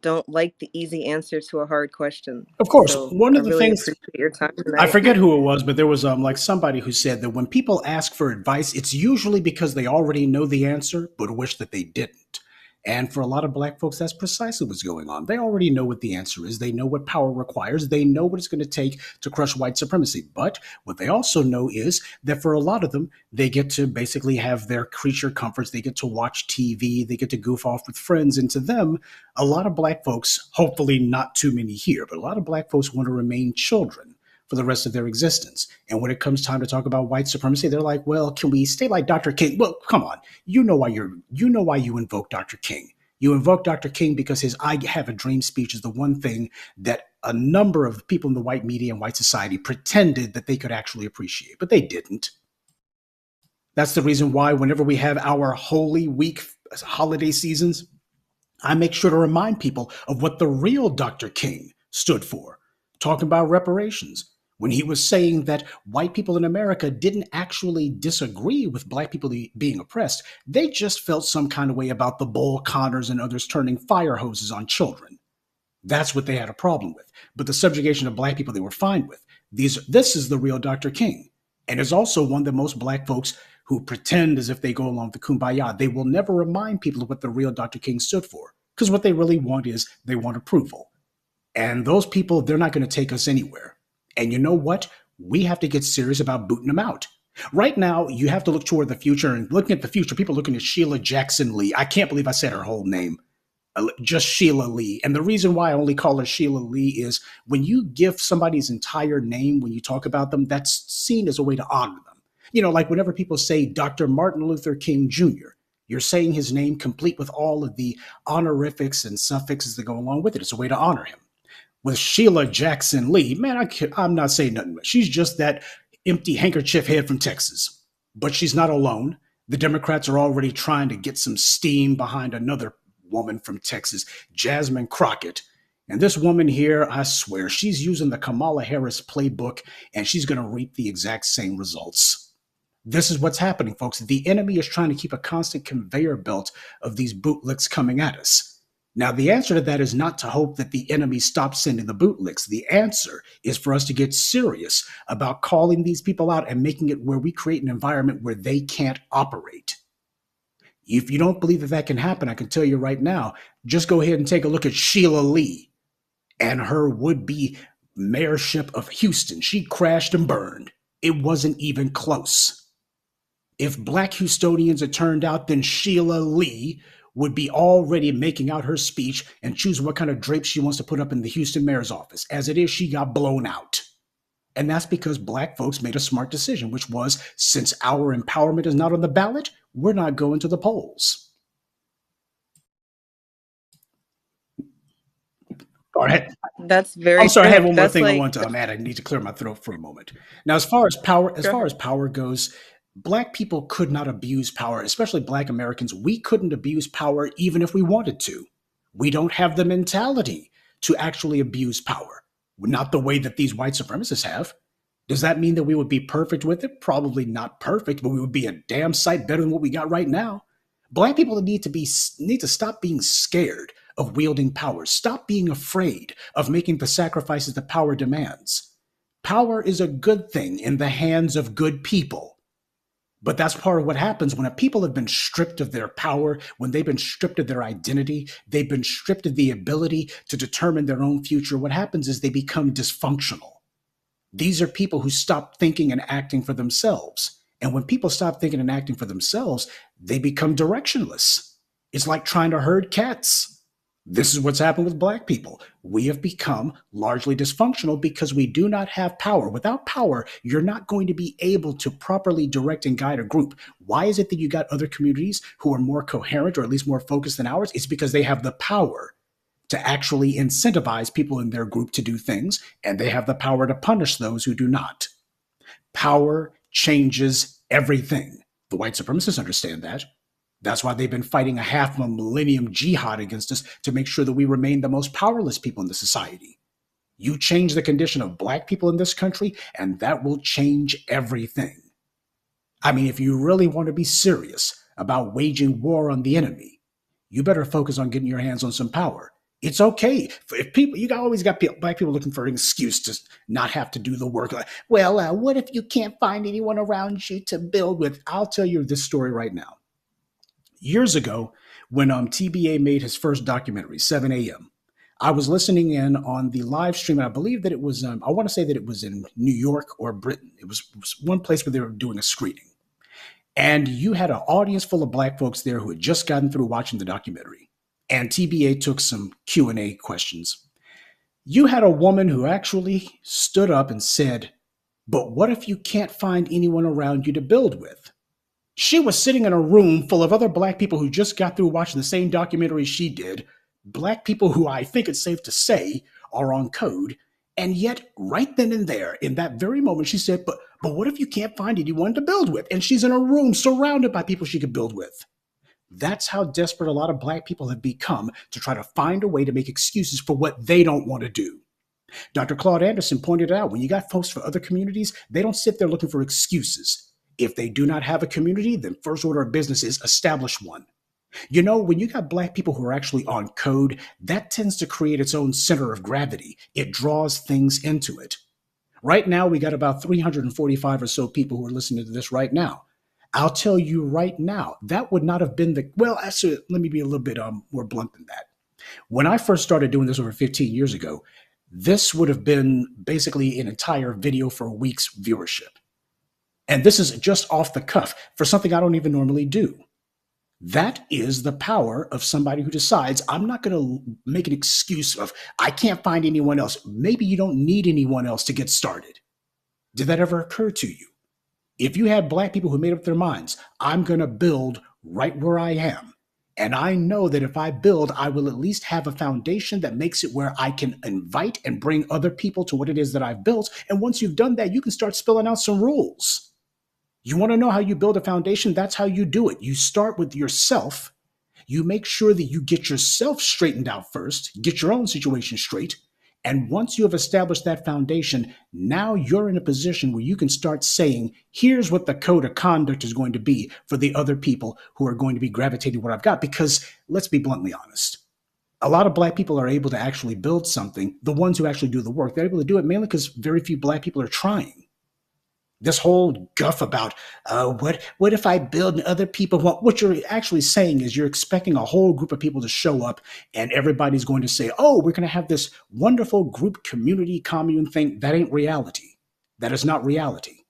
don't like the easy answer to a hard question. Of course, So one I of the really things, appreciate your time I tonight. forget who it was, but there was like somebody who said that when people ask for advice, it's usually because they already know the answer, but wish that they didn't. And for a lot of black folks, that's precisely what's going on. They already know what the answer is. They know what power requires. They know what it's going to take to crush white supremacy. But what they also know is that for a lot of them, they get to basically have their creature comforts. They get to watch TV. They get to goof off with friends. And to them, a lot of black folks, hopefully not too many here, but a lot of black folks want to remain children for the rest of their existence. And when it comes time to talk about white supremacy, they're like, well, can we stay like Dr. King? Well, come on. You know why you invoke Dr. King. You invoke Dr. King because his I Have a Dream speech is the one thing that a number of people in the white media and white society pretended that they could actually appreciate, but they didn't. That's the reason why whenever we have our Holy Week holiday seasons, I make sure to remind people of what the real Dr. King stood for, talking about reparations, when he was saying that white people in America didn't actually disagree with black people being oppressed. They just felt some kind of way about the Bull Connors and others turning fire hoses on children. That's what they had a problem with. But the subjugation of black people, they were fine with. This is the real Dr. King. And is also one that most black folks who pretend as if they go along with the kumbaya, they will never remind people of what the real Dr. King stood for. Because what they really want is they want approval. And those people, they're not going to take us anywhere. And you know what? We have to get serious about booting them out. Right now, you have to look toward the future. And looking at the future, people are looking at Sheila Jackson Lee. I can't believe I said her whole name. Just Sheila Lee. And the reason why I only call her Sheila Lee is when you give somebody's entire name, when you talk about them, that's seen as a way to honor them. You know, like whenever people say Dr. Martin Luther King Jr., you're saying his name complete with all of the honorifics and suffixes that go along with it. It's a way to honor him. With Sheila Jackson Lee, man, I'm not saying nothing. She's just that empty handkerchief head from Texas. But she's not alone. The Democrats are already trying to get some steam behind another woman from Texas, Jasmine Crockett. And this woman here, I swear, she's using the Kamala Harris playbook, and she's going to reap the exact same results. This is what's happening, folks. The enemy is trying to keep a constant conveyor belt of these bootlicks coming at us. Now, the answer to that is not to hope that the enemy stops sending the bootlicks. The answer is for us to get serious about calling these people out and making it where we create an environment where they can't operate. If you don't believe that that can happen, I can tell you right now, just go ahead and take a look at Sheila Lee and her would-be mayorship of Houston. She crashed and burned. It wasn't even close. If black Houstonians had turned out, then Sheila Lee would be already making out her speech and choosing what kind of drapes she wants to put up in the Houston mayor's office. As it is, she got blown out. And that's because black folks made a smart decision, which was, since our empowerment is not on the ballot, we're not going to the polls. All right. That's very I'm sorry, true. I had one more That's thing I like want to add. I need to clear my throat for a moment. Now, as far as power goes, black people could not abuse power, especially black Americans. We couldn't abuse power even if we wanted to. We don't have the mentality to actually abuse power. Not the way that these white supremacists have. Does that mean that we would be perfect with it? Probably not perfect, but we would be a damn sight better than what we got right now. Black people need to stop being scared of wielding power. Stop being afraid of making the sacrifices that power demands. Power is a good thing in the hands of good people. But that's part of what happens when people have been stripped of their power, when they've been stripped of their identity, they've been stripped of the ability to determine their own future. What happens is they become dysfunctional. These are people who stop thinking and acting for themselves. And when people stop thinking and acting for themselves, they become directionless. It's like trying to herd cats. This is what's happened with black people. We have become largely dysfunctional because we do not have power. Without power, you're not going to be able to properly direct and guide a group. Why is it that you got other communities who are more coherent or at least more focused than ours? It's because they have the power to actually incentivize people in their group to do things, and they have the power to punish those who do not. Power changes everything. The white supremacists understand that. That's why they've been fighting a half a millennium jihad against us to make sure that we remain the most powerless people in the society. You change the condition of black people in this country, and that will change everything. I mean, if you really want to be serious about waging war on the enemy, you better focus on getting your hands on some power. It's okay. If people, you always got black people looking for an excuse to not have to do the work. Like, well, what if you can't find anyone around you to build with? I'll tell you this story right now. Years ago, when TBA made his first documentary, 7 a.m., I was listening in on the live stream, and I believe that it was, I want to say that it was in New York or Britain. It was one place where they were doing a screening. And you had an audience full of black folks there who had just gotten through watching the documentary. And TBA took some Q&A questions. You had a woman who actually stood up and said, but what if you can't find anyone around you to build with? She was sitting in a room full of other black people who just got through watching the same documentary she did, black people who I think it's safe to say are on code, And yet, right then and there, in that very moment, she said, but what if you can't find anyone to build with? And she's in a room surrounded by people she could build with. That's how desperate a lot of Black people have become to try to find a way to make excuses for what they don't want to do. Dr. Claude Anderson pointed out, when you got folks for other communities, they don't sit there looking for excuses. If they do not have a community, then first order of business is establish one. You know, when you got Black people who are actually on code, that tends to create its own center of gravity. It draws things into it. Right now, we got about 345 or so people who are listening to this right now. I'll tell you right now, that would not have been well, actually, let me be a little bit more blunt than that. When I first started doing this over 15 years ago, this would have been basically an entire video for a week's viewership. And this is just off the cuff for something I don't even normally do. That is the power of somebody who decides, I'm not going to make an excuse of, I can't find anyone else. Maybe you don't need anyone else to get started. Did that ever occur to you? If you had Black people who made up their minds, I'm going to build right where I am. And I know that if I build, I will at least have a foundation that makes it where I can invite and bring other people to what it is that I've built. And once you've done that, you can start spilling out some rules. You want to know how you build a foundation? That's how you do it. You start with yourself. You make sure that you get yourself straightened out first, get your own situation straight. And once you have established that foundation, now you're in a position where you can start saying, here's what the code of conduct is going to be for the other people who are going to be gravitating what I've got. Because let's be bluntly honest. A lot of Black people are able to actually build something. The ones who actually do the work, they're able to do it mainly because very few Black people are trying. This whole guff about what if I build and other people want, what you're actually saying is you're expecting a whole group of people to show up and everybody's going to say, oh, we're going to have this wonderful group community commune thing. That ain't reality. That is not reality.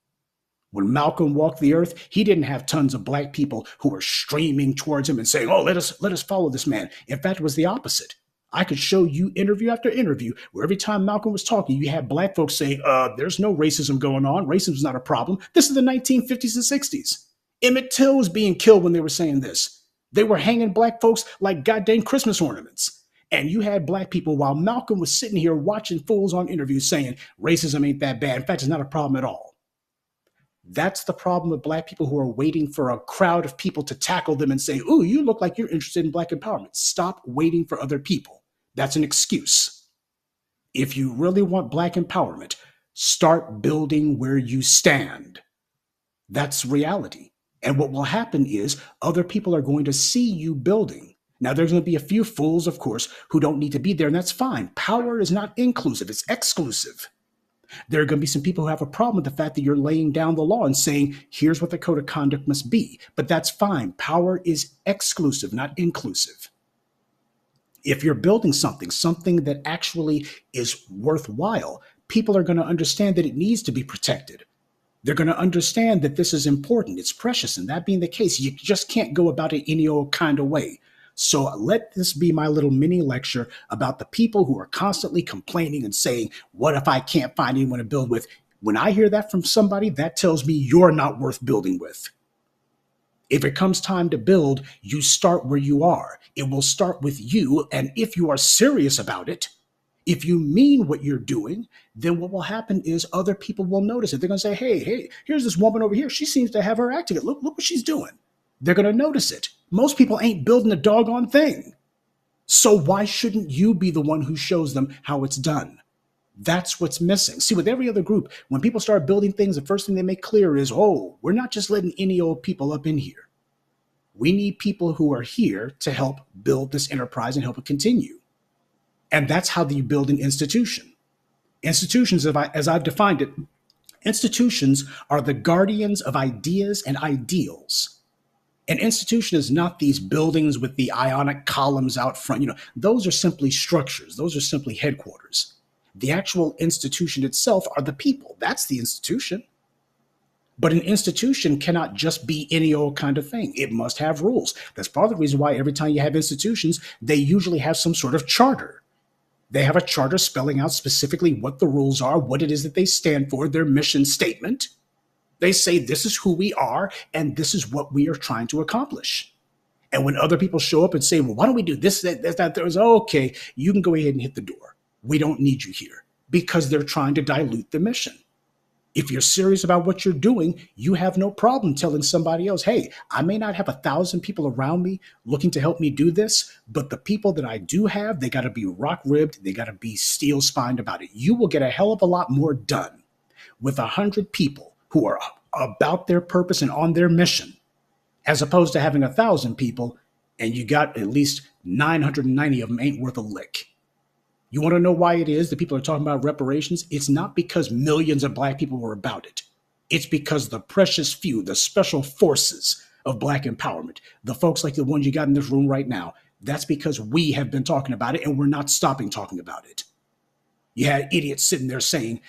When Malcolm walked the earth, he didn't have tons of Black people who were streaming towards him and saying, oh, let us follow this man. In fact, it was the opposite. I could show you interview after interview where every time Malcolm was talking, you had Black folks saying, there's no racism going on. Racism is not a problem. This is the 1950s and 60s. Emmett Till was being killed when they were saying this. They were hanging Black folks like goddamn Christmas ornaments. And you had Black people while Malcolm was sitting here watching fools on interviews saying racism ain't that bad. In fact, it's not a problem at all. That's the problem with Black people who are waiting for a crowd of people to tackle them and say, ooh, you look like you're interested in Black empowerment. Stop waiting for other people. That's an excuse. If you really want Black empowerment, start building where you stand. That's reality. And what will happen is other people are going to see you building. Now, there's going to be a few fools, of course, who don't need to be there, and that's fine. Power is not inclusive, it's exclusive. There are going to be some people who have a problem with the fact that you're laying down the law and saying, here's what the code of conduct must be. But that's fine. Power is exclusive, not inclusive. If you're building something that actually is worthwhile, people are going to understand that it needs to be protected. They're going to understand that this is important, it's precious, and that being the case, you just can't go about it any old kind of way. So let this be my little mini lecture about the people who are constantly complaining and saying, what if I can't find anyone to build with? When I hear that from somebody, that tells me you're not worth building with. If it comes time to build, you start where you are. It will start with you. And if you are serious about it, if you mean what you're doing, then what will happen is other people will notice it. They're going to say, hey, here's this woman over here. She seems to have her act together. Look what she's doing. They're going to notice it. Most people ain't building a doggone thing. So why shouldn't you be the one who shows them how it's done? That's what's missing. See, with every other group, when people start building things, the first thing they make clear is, oh, we're not just letting any old people up in here. We need people who are here to help build this enterprise and help it continue. And that's how you build an institution. Institutions, as I've defined it, institutions are the guardians of ideas and ideals. An institution is not these buildings with the ionic columns out front. Those are simply structures. Those are simply headquarters. The actual institution itself are the people. That's the institution. But an institution cannot just be any old kind of thing. It must have rules. That's part of the reason why every time you have institutions, they usually have some sort of charter. They have a charter spelling out specifically what the rules are, what it is that they stand for, their mission statement. They say this is who we are and this is what we are trying to accomplish. And when other people show up and say, well, why don't we do this, that, there's okay, you can go ahead and hit the door. We don't need you here. because they're trying to dilute the mission. If you're serious about what you're doing, you have no problem telling somebody else, hey, I may not have 1,000 people around me looking to help me do this, but the people that I do have, they got to be rock ribbed. They got to be steel spined about it. You will get a hell of a lot more done with 100 people who are about their purpose and on their mission, as opposed to having 1,000 people and you got at least 990 of them ain't worth a lick. You want to know why it is that people are talking about reparations? It's not because millions of black people were about it. It's because the precious few, the special forces of black empowerment, the folks like the ones you got in this room right now, that's because we have been talking about it and we're not stopping talking about it. You had idiots sitting there saying,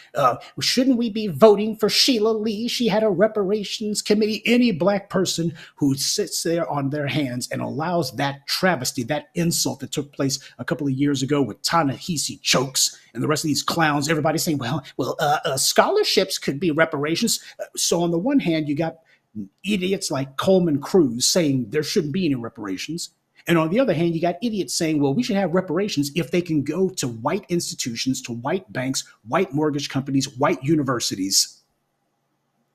shouldn't we be voting for Sheila Lee? She had a reparations committee. Any black person who sits there on their hands and allows that travesty, that insult that took place a couple of years ago with Ta-Nehisi Chokes and the rest of these clowns, everybody saying, scholarships could be reparations. So on the one hand, you got idiots like Coleman Cruz saying there shouldn't be any reparations. And on the other hand, you got idiots saying, well, we should have reparations if they can go to white institutions, to white banks, white mortgage companies, white universities.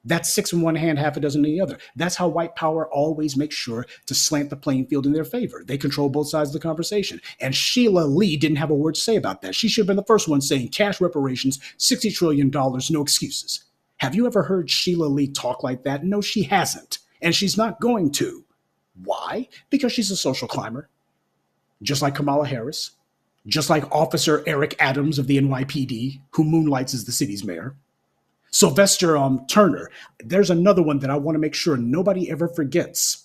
That's six in one hand, half a dozen in the other. That's how white power always makes sure to slant the playing field in their favor. They control both sides of the conversation. And Sheila Lee didn't have a word to say about that. She should have been the first one saying cash reparations, $60 trillion, no excuses. Have you ever heard Sheila Lee talk like that? No, she hasn't. And she's not going to. Why? Because she's a social climber, just like Kamala Harris, just like Officer Eric Adams of the NYPD, who moonlights as the city's mayor. Sylvester Turner, there's another one that I want to make sure nobody ever forgets,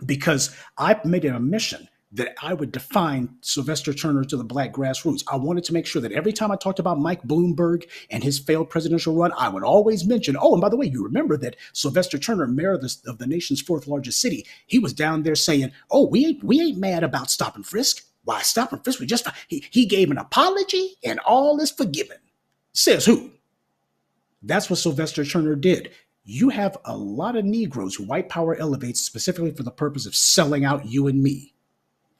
because I made it a mission that I would define Sylvester Turner to the black grassroots. I wanted to make sure that every time I talked about Mike Bloomberg and his failed presidential run, I would always mention, oh, and by the way, you remember that Sylvester Turner, mayor of the nation's fourth largest city, he was down there saying, oh, we ain't mad about stop and frisk. Why, stop and frisk, he gave an apology and all is forgiven. Says who? That's what Sylvester Turner did. You have a lot of Negroes who white power elevates specifically for the purpose of selling out you and me.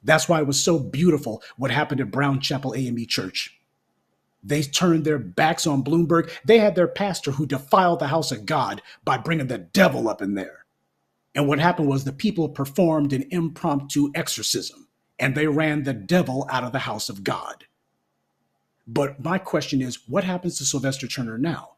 That's why it was so beautiful what happened at Brown Chapel AME Church. They turned their backs on Bloomberg. They had their pastor who defiled the house of God by bringing the devil up in there. And what happened was the people performed an impromptu exorcism, and they ran the devil out of the house of God. But my question is, what happens to Sylvester Turner now?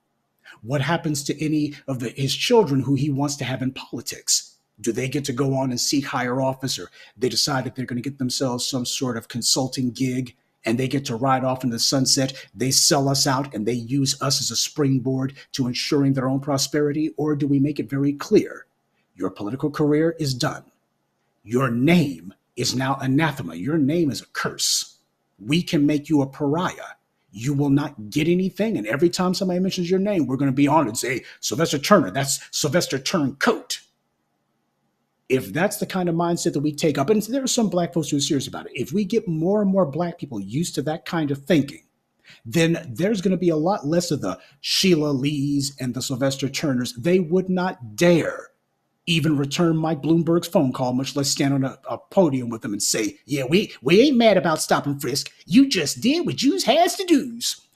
What happens to any of his children who he wants to have in politics? Do they get to go on and seek higher office, or they decide that they're going to get themselves some sort of consulting gig and they get to ride off in the sunset? They sell us out and they use us as a springboard to ensuring their own prosperity? Or do we make it very clear? Your political career is done. Your name is now anathema. Your name is a curse. We can make you a pariah. You will not get anything. And every time somebody mentions your name, we're going to be honored and say, Sylvester Turner, that's Sylvester Turncoat. If that's the kind of mindset that we take up, and there are some black folks who are serious about it, if we get more and more black people used to that kind of thinking, then there's going to be a lot less of the Sheila Lees and the Sylvester Turners. They would not dare even return Mike Bloomberg's phone call, much less stand on a podium with them and say, yeah, we ain't mad about stop and frisk. You just did what you has to do's.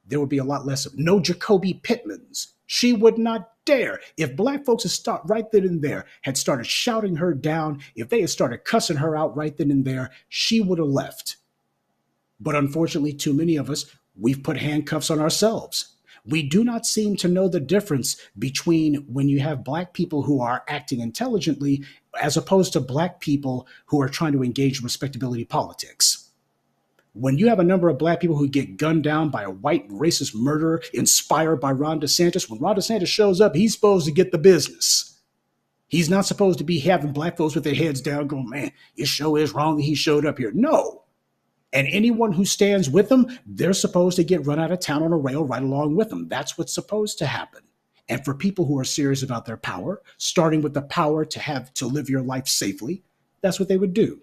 There would be a lot less of no Jacoby Pittmans. She would not dare. If black folks had started right then and there, had started shouting her down, if they had started cussing her out right then and there, she would have left. But unfortunately, too many of us, we've put handcuffs on ourselves. We do not seem to know the difference between when you have black people who are acting intelligently as opposed to black people who are trying to engage in respectability politics. When you have a number of black people who get gunned down by a white racist murderer inspired by Ron DeSantis, when Ron DeSantis shows up, he's supposed to get the business. He's not supposed to be having black folks with their heads down going, man, it sure is wrong that he showed up here. No. And anyone who stands with them, they're supposed to get run out of town on a rail right along with them. That's what's supposed to happen. And for people who are serious about their power, starting with the power to live your life safely, that's what they would do.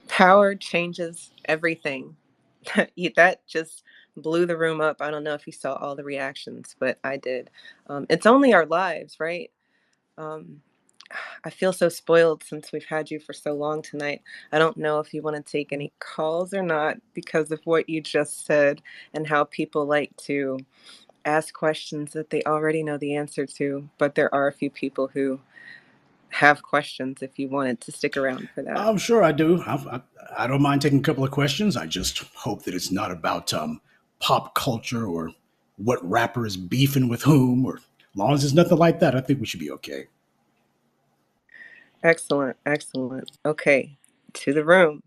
Power changes everything. That just blew the room up. I don't know if you saw all the reactions, but I did. It's only our lives, right? Um, I feel so spoiled since we've had you for so long tonight. I don't know if you want to take any calls or not because of what you just said and how people like to ask questions that they already know the answer to. But there are a few people who have questions if you wanted to stick around for that. I'm sure I do. I don't mind taking a couple of questions. I just hope that it's not about pop culture or what rapper is beefing with whom, or as long as it's nothing like that, I think we should be okay. Excellent, excellent. Okay, to the room.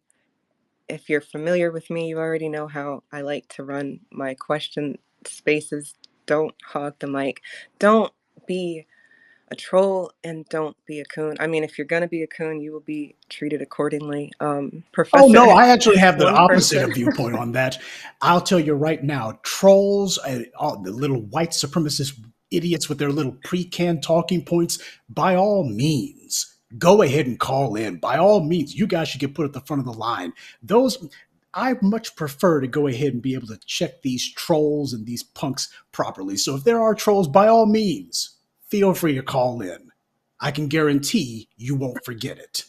If you're familiar with me, you already know how I like to run my question spaces. Don't hog the mic. Don't be a troll and don't be a coon. I mean, if you're going to be a coon, you will be treated accordingly. Oh Professor no, I X, actually have the one opposite of person. viewpoint on that. I'll tell you right now, trolls, all the little white supremacist idiots with their little pre-canned talking points, by all means, go ahead and call in. By all means, you guys should get put at the front of the line. Those I much prefer to go ahead and be able to check these trolls and these punks properly. So if there are trolls, by all means, feel free to call in. I can guarantee you won't forget it.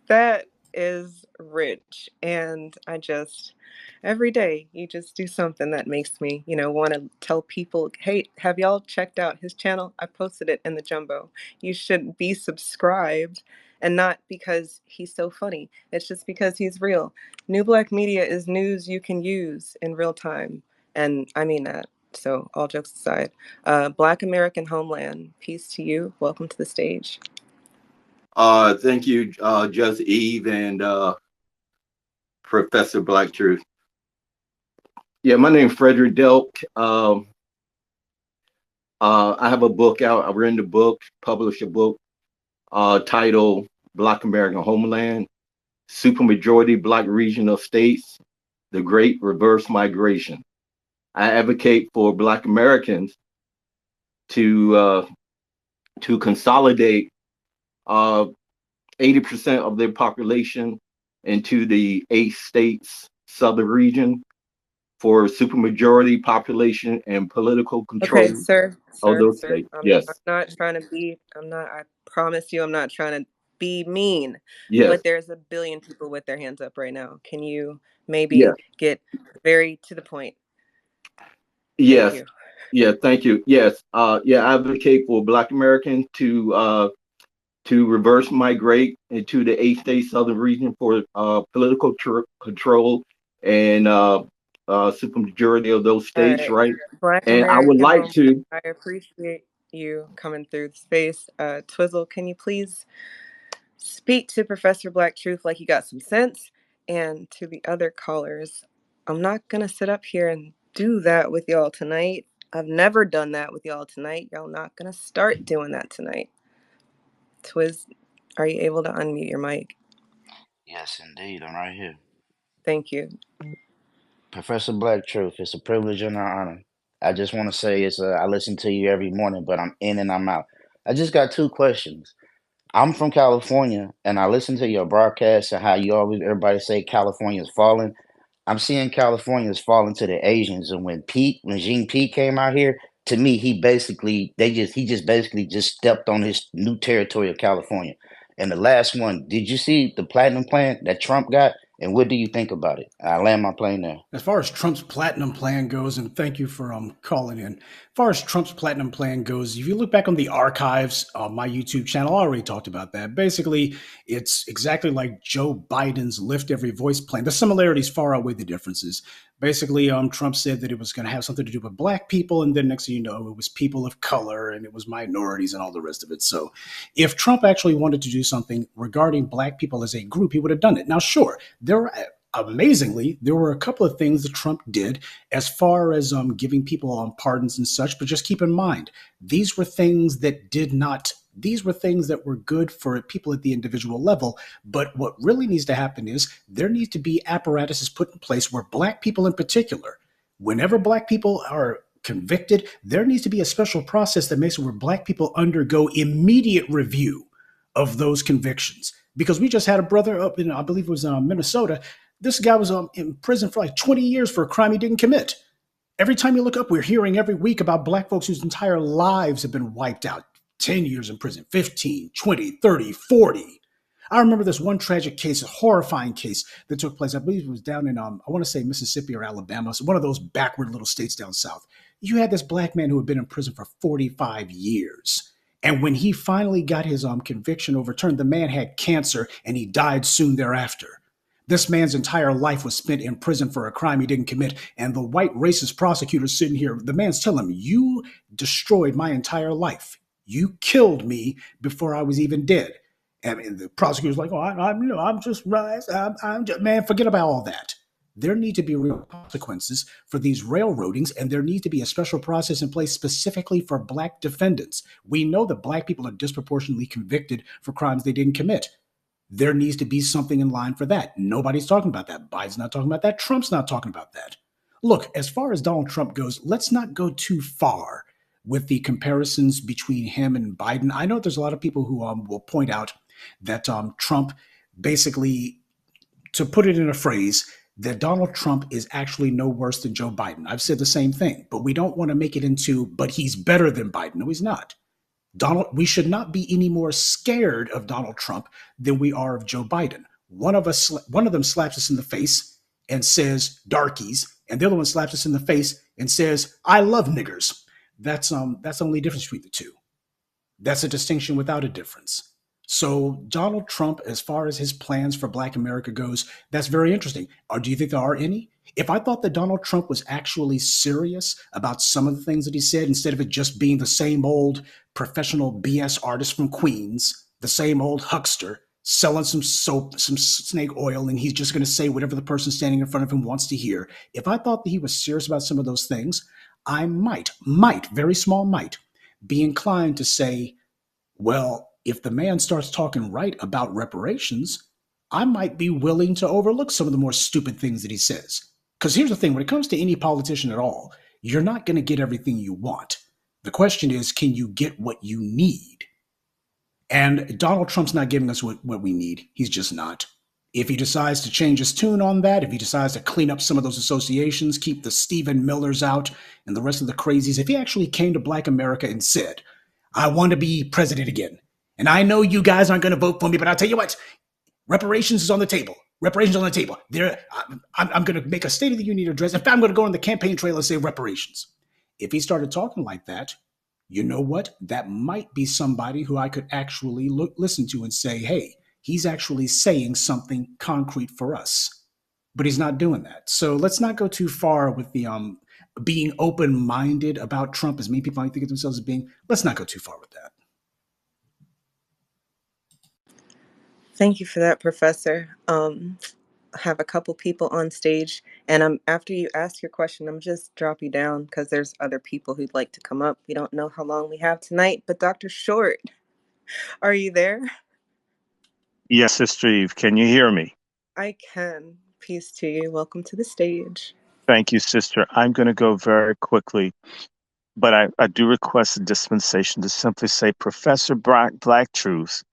That is rich. And I just, every day, you just do something that makes me, want to tell people, hey, have y'all checked out his channel? I posted it in the jumbo. You should be subscribed. And not because he's so funny. It's just because he's real. New Black Media is news you can use in real time. And I mean that. So, all jokes aside, Black American Homeland, peace to you. Welcome to the stage. Thank you, Just Eve and Professor Black Truth. Yeah, my name is Frederick Delk. I have a book out. I've written a book, published a book titled Black American Homeland, Supermajority Black Regional States, The Great Reverse Migration. I advocate for Black Americans to consolidate 80% of their population into the 8 states southern region for supermajority population and political Okay, control sir, of sir, those sir. states. I'm Yes, not trying to be, I promise you, I'm not trying to be mean, yes, but there's a billion people with their hands up right now. Can you maybe yes, get very to the point? Thank yes, you. yeah. Thank you. Yes, yeah. I advocate for Black Americans to reverse migrate into the 8 state southern region for political control and supermajority of those All states, right. right? Black And I would American like Homeland, to, I appreciate you coming through the space. Twizzle, can you please speak to Professor Black Truth like you got some sense? And to the other callers, I'm not going to sit up here and do that with y'all tonight. I've never done that with y'all tonight. Y'all not going to start doing that tonight. Twiz, are you able to unmute your mic? Yes, indeed. I'm right here. Thank you. Professor Black Truth, it's a privilege and an honor. I just want to say I listen to you every morning, but I'm in and I'm out. I just got two questions. I'm from California, and I listen to your broadcast and how you always everybody say California's falling. I'm seeing California's falling to the Asians, and when Jean Pete came out here, to me, he just basically just stepped on his new territory of California. And the last one, did you see the platinum plan that Trump got? And what do you think about it? I land my plane there. As far as Trump's platinum plan goes, and thank you for calling in. As far as Trump's platinum plan goes, if you look back on the archives on my YouTube channel, I already talked about that. Basically, it's exactly like Joe Biden's Lift Every Voice plan. The similarities far outweigh the differences. Basically, Trump said that it was going to have something to do with black people, and then next thing you know, it was people of color and it was minorities and all the rest of it. So, if Trump actually wanted to do something regarding black people as a group, he would have done it. Now, sure, amazingly, there were a couple of things that Trump did as far as giving people pardons and such. But just keep in mind, these were things that did not. These were things that were good for people at the individual level. But what really needs to happen is there needs to be apparatuses put in place where black people in particular, whenever black people are convicted, there needs to be a special process that makes it where black people undergo immediate review of those convictions. Because we just had a brother up in, I believe it was Minnesota. This guy was in prison for like 20 years for a crime he didn't commit. Every time you look up, we're hearing every week about black folks whose entire lives have been wiped out. 10 years in prison, 15, 20, 30, 40. I remember this one tragic case, a horrifying case that took place. I believe it was down in, I want to say Mississippi or Alabama, so one of those backward little states down south. You had this black man who had been in prison for 45 years. And when he finally got his conviction overturned, the man had cancer and he died soon thereafter. This man's entire life was spent in prison for a crime he didn't commit. And the white racist prosecutor sitting here, the man's telling him, you destroyed my entire life. You killed me before I was even dead. And the prosecutor's like, oh, I'm just right. I'm just, man, forget about all that. There need to be real consequences for these railroadings, and there needs to be a special process in place specifically for black defendants. We know that black people are disproportionately convicted for crimes they didn't commit. There needs to be something in line for that. Nobody's talking about that. Biden's not talking about that. Trump's not talking about that. Look, as far as Donald Trump goes, let's not go too far with the comparisons between him and Biden. I know there's a lot of people who will point out that Trump basically, to put it in a phrase, that Donald Trump is actually no worse than Joe Biden. I've said the same thing, but we don't want to make it into, but he's better than Biden. No, he's not. We should not be any more scared of Donald Trump than we are of Joe Biden. One of them slaps us in the face and says darkies, and the other one slaps us in the face and says, I love niggers. That's the only difference between the two. That's a distinction without a difference. So Donald Trump, as far as his plans for Black America goes, that's very interesting. Or do you think there are any? If I thought that Donald Trump was actually serious about some of the things that he said, instead of it just being the same old professional BS artist from Queens, the same old huckster selling some soap, some snake oil, and he's just going to say whatever the person standing in front of him wants to hear. If I thought that he was serious about some of those things, I might, very small might, be inclined to say, well, if the man starts talking right about reparations, I might be willing to overlook some of the more stupid things that he says. Because here's the thing, when it comes to any politician at all, you're not going to get everything you want. The question is, can you get what you need? And Donald Trump's not giving us what we need. He's just not. If he decides to change his tune on that, if he decides to clean up some of those associations, keep the Stephen Millers out and the rest of the crazies, if he actually came to Black America and said, I want to be president again, and I know you guys aren't going to vote for me, but I'll tell you what, reparations is on the table. Reparations on the table. I'm going to make a State of the Union address. In fact, I'm going to go on the campaign trail and say reparations. If he started talking like that, you know what? That might be somebody who I could actually listen to and say, hey, he's actually saying something concrete for us. But he's not doing that. So let's not go too far with the being open-minded about Trump, as many people might think of themselves as being. Let's not go too far with that. Thank you for that, Professor. I have a couple people on stage, and after you ask your question, I'm just drop you down because there's other people who'd like to come up. We don't know how long we have tonight, but Dr. Short, are you there? Yes, Sister Eve. Can you hear me? I can. Peace to you. Welcome to the stage. Thank you, Sister. I'm going to go very quickly, but I do request a dispensation to simply say, Professor Black Truth.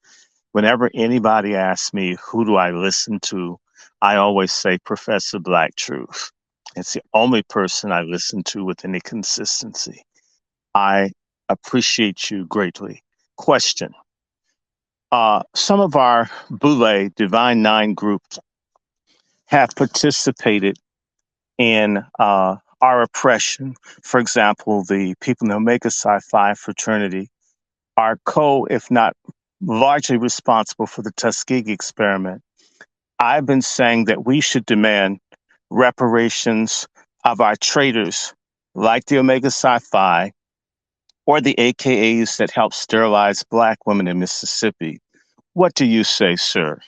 Whenever anybody asks me, who do I listen to, I always say Professor Black Truth. It's the only person I listen to with any consistency. I appreciate you greatly. Question. Some of our Boule Divine Nine groups have participated in our oppression. For example, the people in the Omega Psi Phi fraternity are if not largely responsible for the Tuskegee experiment. I've been saying that we should demand reparations of our traitors like the Omega Psi Phi or the AKAs that helped sterilize Black women in Mississippi. What do you say, sir?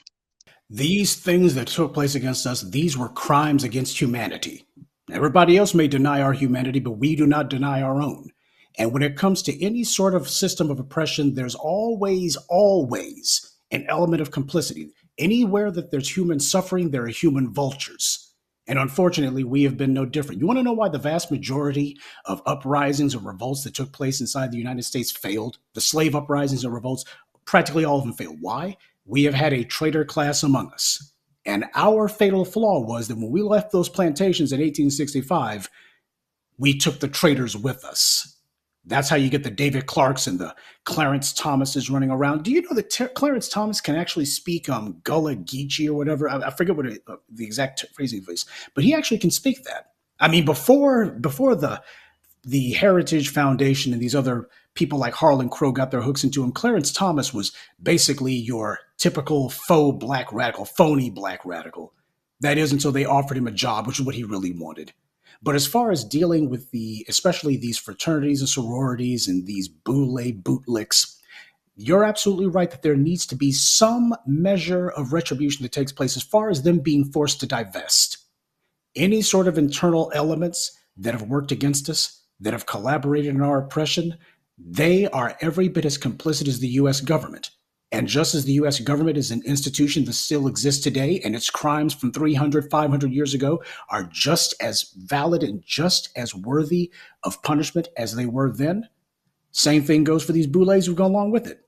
These things that took place against us, these were crimes against humanity. Everybody else may deny our humanity, but we do not deny our own. And when it comes to any sort of system of oppression, there's always an element of complicity. Anywhere that there's human suffering, there are human vultures. And unfortunately, we have been no different. You want to know why the vast majority of uprisings or revolts that took place inside the United States failed? The slave uprisings and revolts, practically all of them failed. Why? We have had a traitor class among us. And our fatal flaw was that when we left those plantations in 1865, we took the traitors with us. That's how you get the David Clarks and the Clarence Thomases running around. Do you know that Clarence Thomas can actually speak Gullah Geechee or whatever? I forget what the exact phrasing is, but he actually can speak that. I mean, before the Heritage Foundation and these other people like Harlan Crow got their hooks into him, Clarence Thomas was basically your typical faux black radical, phony black radical. That is until they offered him a job, which is what he really wanted. But as far as dealing with especially these fraternities and sororities and these boule bootlicks, you're absolutely right that there needs to be some measure of retribution that takes place as far as them being forced to divest. Any sort of internal elements that have worked against us, that have collaborated in our oppression, they are every bit as complicit as the U.S. government. And just as the U.S. government is an institution that still exists today, and its crimes from 300, 500 years ago are just as valid and just as worthy of punishment as they were then, same thing goes for these boules who go along with it.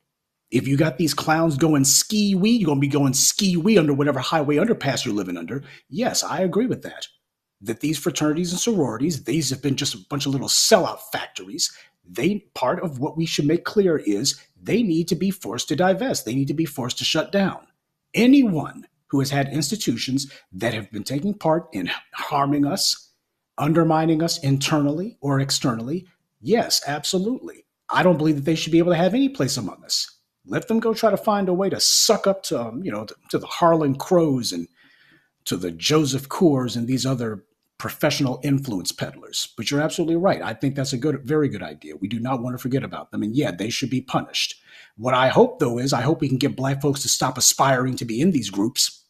If you got these clowns going ski-wee, you're going to be going ski-wee under whatever highway underpass you're living under. Yes, I agree with that. That these fraternities and sororities, these have been just a bunch of little sellout factories. Part of what we should make clear is they need to be forced to divest. They need to be forced to shut down. Anyone who has had institutions that have been taking part in harming us, undermining us internally or externally, yes, absolutely. I don't believe that they should be able to have any place among us. Let them go try to find a way to suck up to, to the Harlan Crows and to the Joseph Coors and these other professional influence peddlers. But you're absolutely right. I think that's a very good idea. We do not want to forget about them. And yeah, they should be punished. What I hope, though, is I hope we can get black folks to stop aspiring to be in these groups.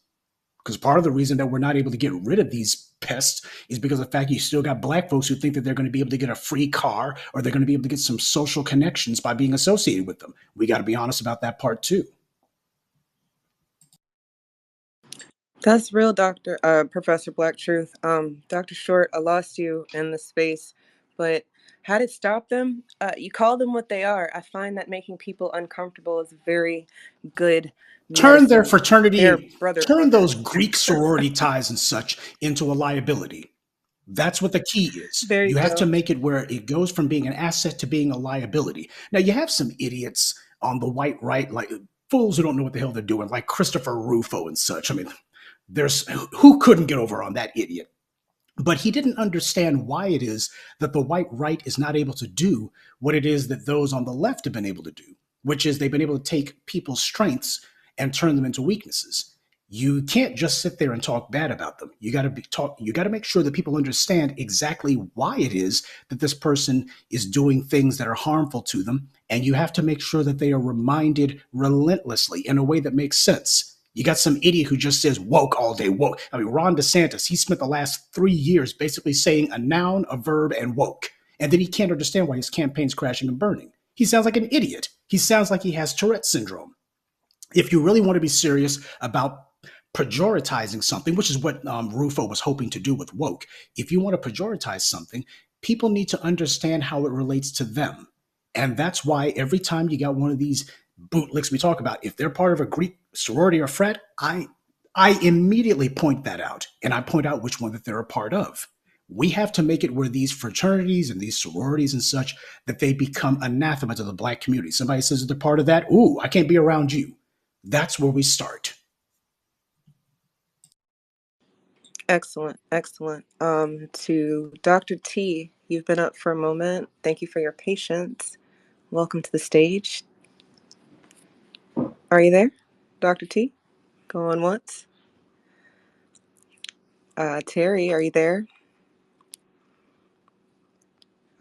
Because part of the reason that we're not able to get rid of these pests is because of the fact you still got black folks who think that they're going to be able to get a free car or they're going to be able to get some social connections by being associated with them. We got to be honest about that part, too. That's real, Professor Black Truth. Dr. Short, I lost you in the space, but how to stop them? You call them what they are. I find that making people uncomfortable is very good Turn their medicine. fraternity, They're brotherhood. turn those Greek sorority ties and such into a liability. That's what the key is. There you have go. to make it where it goes from being an asset to being a liability. Now, you have some idiots on the white right, like fools who don't know what the hell they're doing, like Christopher Rufo and such. I mean, who couldn't get over on that idiot? But he didn't understand why it is that the white right is not able to do what it is that those on the left have been able to do, which is they've been able to take people's strengths and turn them into weaknesses. You can't just sit there and talk bad about them. You got to make sure that people understand exactly why it is that this person is doing things that are harmful to them, and you have to make sure that they are reminded relentlessly in a way that makes sense. You got some idiot who just says woke all day, woke. I mean, Ron DeSantis, he spent the last 3 years basically saying a noun, a verb, and woke. And then he can't understand why his campaign's crashing and burning. He sounds like an idiot. He sounds like he has Tourette's syndrome. If you really want to be serious about pejoratizing something, which is what Rufo was hoping to do with woke, if you want to pejoratize something, people need to understand how it relates to them. And that's why every time you got one of these bootlicks we talk about, if they're part of a Greek sorority or frat, I immediately point that out, and I point out which one that they're a part of. We have to make it where these fraternities and these sororities and such, that they become anathema to the black community. Somebody says that they're part of that, ooh, I can't be around you. That's where we start. Excellent, excellent. To Dr. T, you've been up for a moment. Thank you for your patience. Welcome to the stage. Are you there, Dr. T? Going once. Terry, are you there?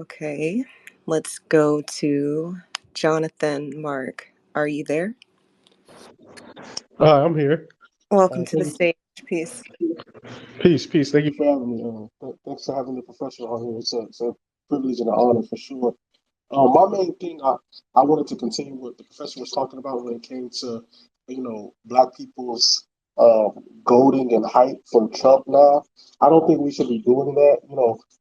Okay, let's go to Jonathan Mark. Are you there? I'm here. Welcome to the stage. Peace. Peace. Thank you for having me. Thanks for having the professor on here. It's a privilege and an honor for sure. My main thing, I wanted to continue what the professor was talking about when it came to, black people's goading and hype for Trump now. I don't think we should be doing that.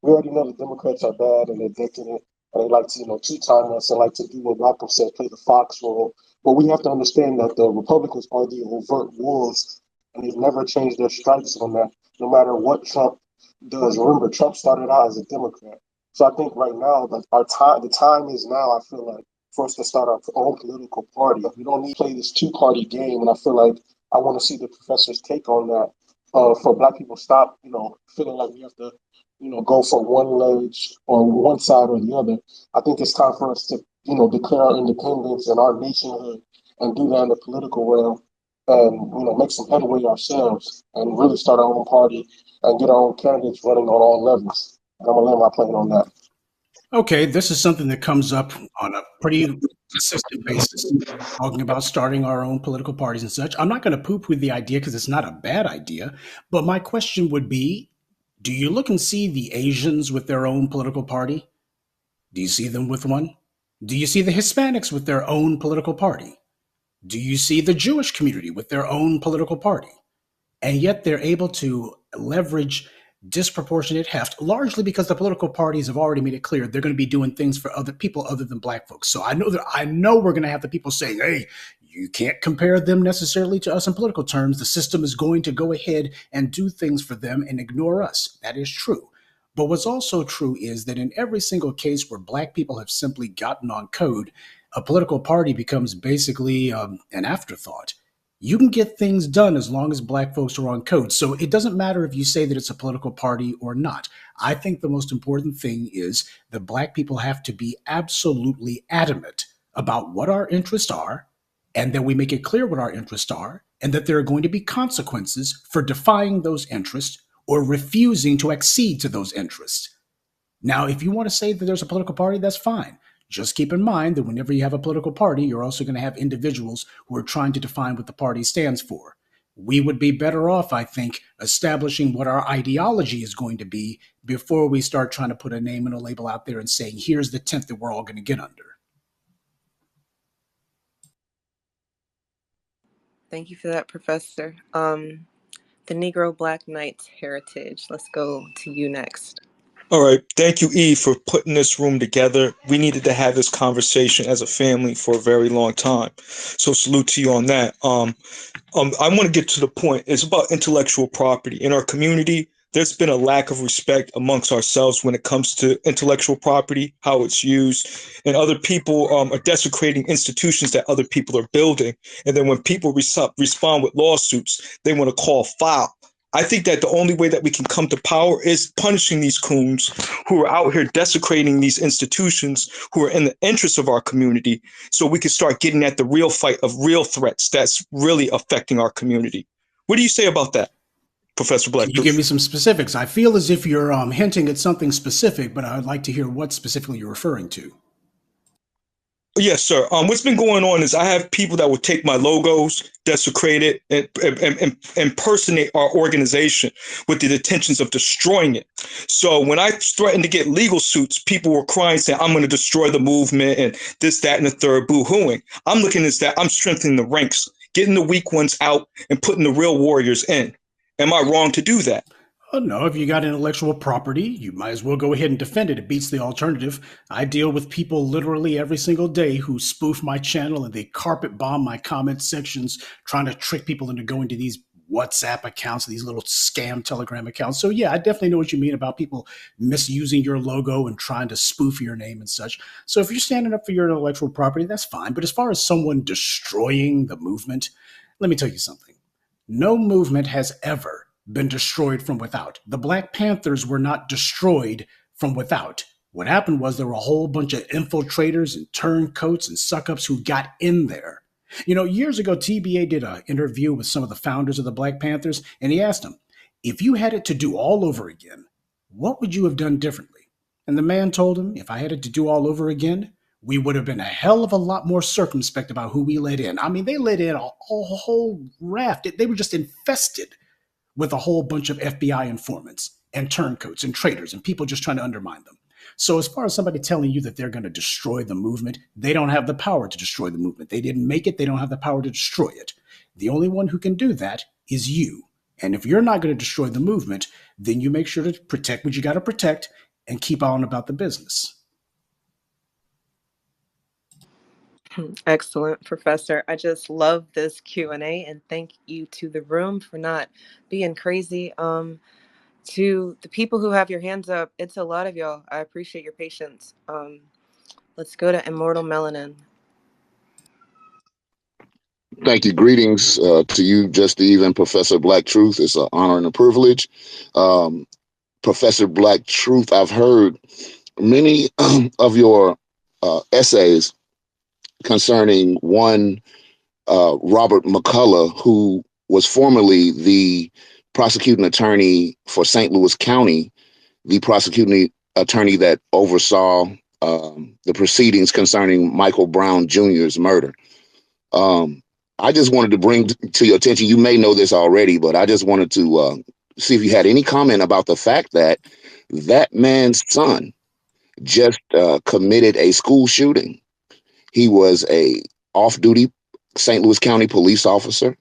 We already know the Democrats are bad and they're decadent and they like to, two-time us and like to do what Malcolm said, play the Fox role. But we have to understand that the Republicans are the overt wolves and they've never changed their stripes on that, no matter what Trump does. Remember, Trump started out as a Democrat. So I think right now, like the time is now. I feel like for us to start our own political party. We don't need to play this two-party game, and I feel like I want to see the professor's take on that. For Black people, stop, feeling like we have to, go for one ledge or one side or the other. I think it's time for us to, declare our independence and our nationhood and do that in the political realm and, make some headway ourselves and really start our own party and get our own candidates running on all levels. And I'm gonna land my plane on that. Okay, this is something that comes up on a pretty consistent basis, talking about starting our own political parties and such. I'm not going to poo-poo the idea because it's not a bad idea, but my question would be, do you look and see the Asians with their own political party? Do you see them with one? Do you see the Hispanics with their own political party? Do you see the Jewish community with their own political party? And yet they're able to leverage disproportionate heft, largely because the political parties have already made it clear they're going to be doing things for other people other than Black folks. So I know we're going to have the people saying, hey, you can't compare them necessarily to us in political terms. The system is going to go ahead and do things for them and ignore us. That is true. But what's also true is that in every single case where Black people have simply gotten on code, a political party becomes basically an afterthought. You can get things done as long as Black folks are on code. So it doesn't matter if you say that it's a political party or not. I think the most important thing is that Black people have to be absolutely adamant about what our interests are, and that we make it clear what our interests are, and that there are going to be consequences for defying those interests or refusing to accede to those interests. Now, if you want to say that there's a political party, that's fine. Just keep in mind that whenever you have a political party, you're also going to have individuals who are trying to define what the party stands for. We would be better off, I think, establishing what our ideology is going to be before we start trying to put a name and a label out there and saying, here's the tent that we're all going to get under. Thank you for that, Professor. The Negro Black Knights heritage. Let's go to you next. All right. Thank you, E, for putting this room together. We needed to have this conversation as a family for a very long time. So salute to you on that. I want to get to the point. It's about intellectual property. In our community, there's been a lack of respect amongst ourselves when it comes to intellectual property, how it's used, and other people are desecrating institutions that other people are building. And then when people respond with lawsuits, they want to call foul. I think that the only way that we can come to power is punishing these coons who are out here desecrating these institutions, who are in the interest of our community, so we can start getting at the real fight of real threats that's really affecting our community. What do you say about that, Professor Can you give Blacktooth? me some specifics? I feel as if you're hinting at something specific, but I'd like to hear what specifically you're referring to. Yes, sir. What's been going on is I have people that will take my logos, desecrate it, and impersonate our organization with the intentions of destroying it. So when I threatened to get legal suits, people were crying, saying, I'm going to destroy the movement and this, that, and the third, boo-hooing. I'm looking at that. I'm strengthening the ranks, getting the weak ones out and putting the real warriors in. Am I wrong to do that? Oh, no, if you got intellectual property, you might as well go ahead and defend it. It beats the alternative. I deal with people literally every single day who spoof my channel and they carpet bomb my comment sections, trying to trick people into going to these WhatsApp accounts, these little scam Telegram accounts. So, yeah, I definitely know what you mean about people misusing your logo and trying to spoof your name and such. So, if you're standing up for your intellectual property, that's fine. But as far as someone destroying the movement, let me tell you something. No movement has ever been destroyed from without. The Black Panthers were not destroyed from without. What happened was there were a whole bunch of infiltrators and turncoats and suck-ups who got in there. You know, years ago, TBA did an interview with some of the founders of the Black Panthers, and he asked them, if you had it to do all over again, what would you have done differently? And the man told him, if I had it to do all over again, we would have been a hell of a lot more circumspect about who we let in. I mean, they let in a whole raft. They were just infested with a whole bunch of FBI informants and turncoats and traitors and people just trying to undermine them. So as far as somebody telling you that they're going to destroy the movement, they don't have the power to destroy the movement. They didn't make it. They don't have the power to destroy it. The only one who can do that is you. And if you're not going to destroy the movement, then you make sure to protect what you got to protect and keep on about the business. Excellent, Professor. I just love this Q&A, and thank you to the room for not being crazy. To the people who have your hands up, it's a lot of y'all. I appreciate your patience. Let's go to Immortal Melanin. Thank you. Greetings to you, Just Eve, and Professor Black Truth. It's an honor and a privilege. Professor Black Truth, I've heard many of your essays concerning one Robert McCullough, who was formerly the prosecuting attorney for St. Louis County, the prosecuting attorney that oversaw the proceedings concerning Michael Brown Jr.'s murder. I just wanted to bring to your attention, you may know this already, but I just wanted to see if you had any comment about the fact that that man's son just committed a school shooting. He was a off-duty St. Louis County police officer.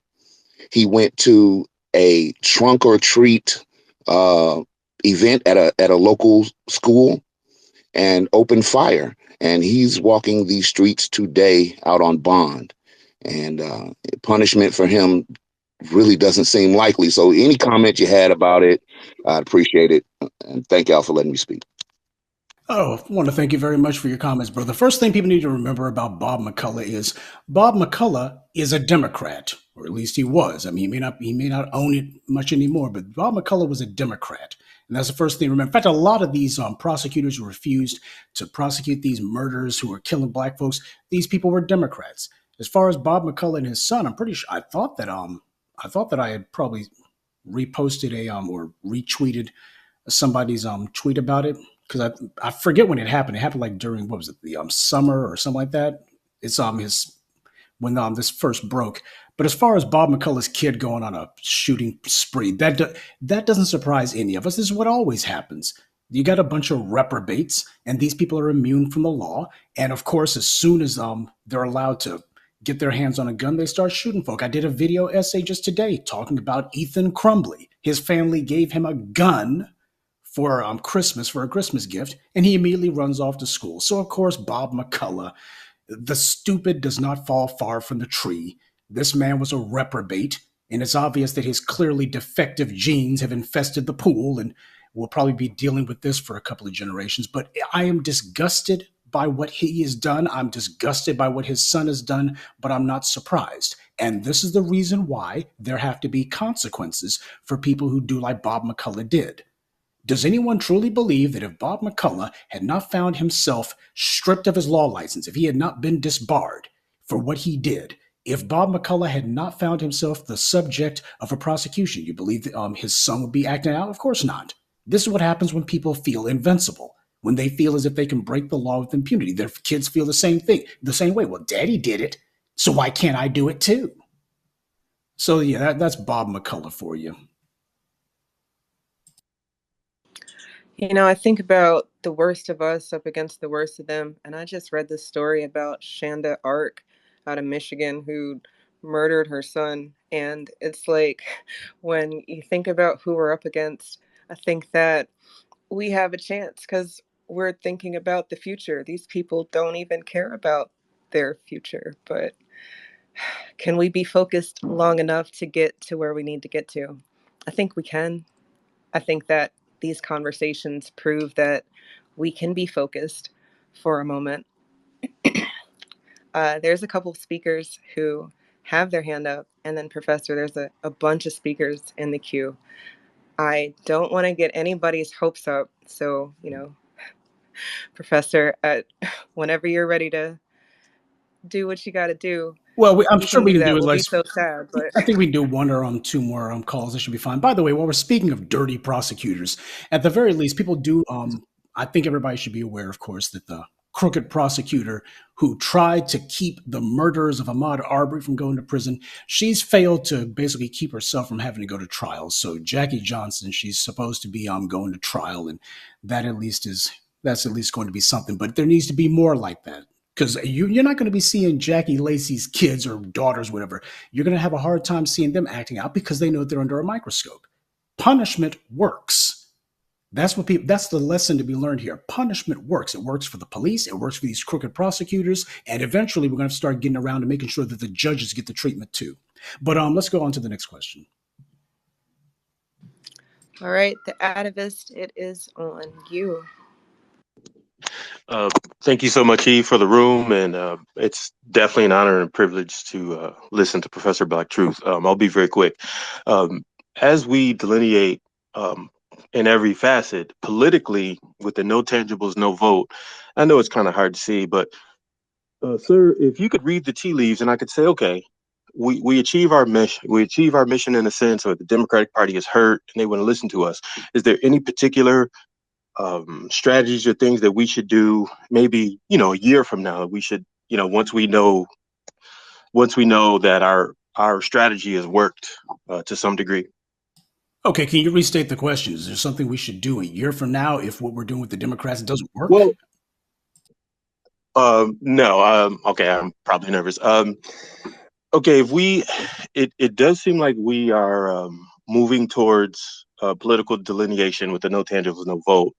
He went to a trunk or treat event at a local school and opened fire. And he's walking these streets today out on bond. And punishment for him really doesn't seem likely. So any comment you had about it, I'd appreciate it. And thank y'all for letting me speak. Oh, I want to thank you very much for your comments, bro. The first thing people need to remember about Bob McCullough is Bob McCullough is a Democrat, or at least he was. I mean, he may not own it much anymore, but Bob McCullough was a Democrat. And that's the first thing to remember. In fact, a lot of these prosecutors who refused to prosecute these murderers who were killing black folks, these people were Democrats. As far as Bob McCullough and his son, I'm pretty sure I thought that I had probably reposted or retweeted somebody's tweet about it, because I forget when it happened. It happened like during, what was it, the summer or something like that. It's his when this first broke. But as far as Bob McCullough's kid going on a shooting spree, that doesn't surprise any of us. This is what always happens. You got a bunch of reprobates, and these people are immune from the law. And of course, as soon as they're allowed to get their hands on a gun, they start shooting folk. I did a video essay just today talking about Ethan Crumbly. His family gave him a gun for Christmas, for a Christmas gift, and he immediately runs off to school. So of course, Bob McCullough, the stupid does not fall far from the tree. This man was a reprobate, and it's obvious that his clearly defective genes have infested the pool, and we'll probably be dealing with this for a couple of generations. But I am disgusted by what he has done. I'm disgusted by what his son has done, but I'm not surprised. And this is the reason why there have to be consequences for people who do like Bob McCullough did. Does anyone truly believe that if Bob McCullough had not found himself stripped of his law license, if he had not been disbarred for what he did, if Bob McCullough had not found himself the subject of a prosecution, you believe that his son would be acting out? Of course not. This is what happens when people feel invincible, when they feel as if they can break the law with impunity. Their kids feel the same thing, the same way. Well, Daddy did it, so why can't I do it too? So yeah, that's Bob McCullough for you. You know, I think about the worst of us up against the worst of them. And I just read this story about Shanda Ark out of Michigan who murdered her son. And it's like, when you think about who we're up against, I think that we have a chance because we're thinking about the future. These people don't even care about their future. But can we be focused long enough to get to where we need to get to? I think we can. I think that these conversations prove that we can be focused for a moment. There's a couple of speakers who have their hand up, and then Professor, there's a bunch of speakers in the queue. I don't want to get anybody's hopes up. So, Professor, whenever you're ready to do what you got to do, Well, I'm sure can we do can do that. it. We'll Like, be so sad, but I think we can do one or two more calls. That should be fine. By the way, while we're speaking of dirty prosecutors, at the very least, people do. I think everybody should be aware, of course, that the crooked prosecutor who tried to keep the murderers of Ahmaud Arbery from going to prison, she's failed to basically keep herself from having to go to trial. So Jackie Johnson, she's supposed to be going to trial, and that's at least going to be something. But there needs to be more like that. Because you're not going to be seeing Jackie Lacey's kids or daughters, whatever. You're going to have a hard time seeing them acting out because they know they're under a microscope. Punishment works. That's the lesson to be learned here. Punishment works. It works for the police. It works for these crooked prosecutors. And eventually we're going to start getting around to making sure that the judges get the treatment too. But let's go on to the next question. All right, the atavist, it is on you. Uh, Thank you so much, E, for the room, and it's definitely an honor and privilege to listen to Professor Black Truth. I'll be very quick. As we delineate um, in every facet politically with the no tangibles, no vote, I know it's kind of hard to see, but sir, if you could read the tea leaves, and I could say, okay, we achieve our mission. We achieve our mission in a sense, or the Democratic Party is hurt and they want to listen to us. Is there any particular strategies or things that we should do maybe a year from now? We should, once we know that our strategy has worked to some degree. Okay, can you restate the question? Is there something we should do a year from now if what we're doing with the Democrats doesn't work? Well, no. Okay, I'm probably nervous. Okay, if it does seem like we are moving towards political delineation with the no tangibles, no vote,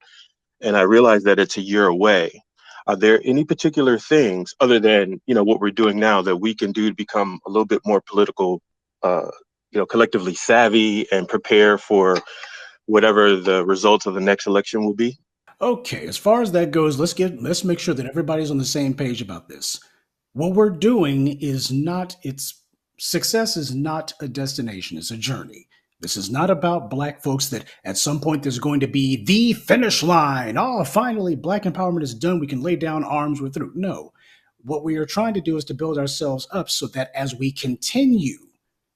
and I realize that it's a year away. Are there any particular things other than what we're doing now that we can do to become a little bit more political, collectively savvy and prepare for whatever the results of the next election will be? Okay, as far as that goes, let's make sure that everybody's on the same page about this. What we're doing is not it's success is not a destination, it's a journey. This is not about black folks that at some point there's going to be the finish line. Oh, finally, black empowerment is done. We can lay down arms, we're through. No. What we are trying to do is to build ourselves up so that as we continue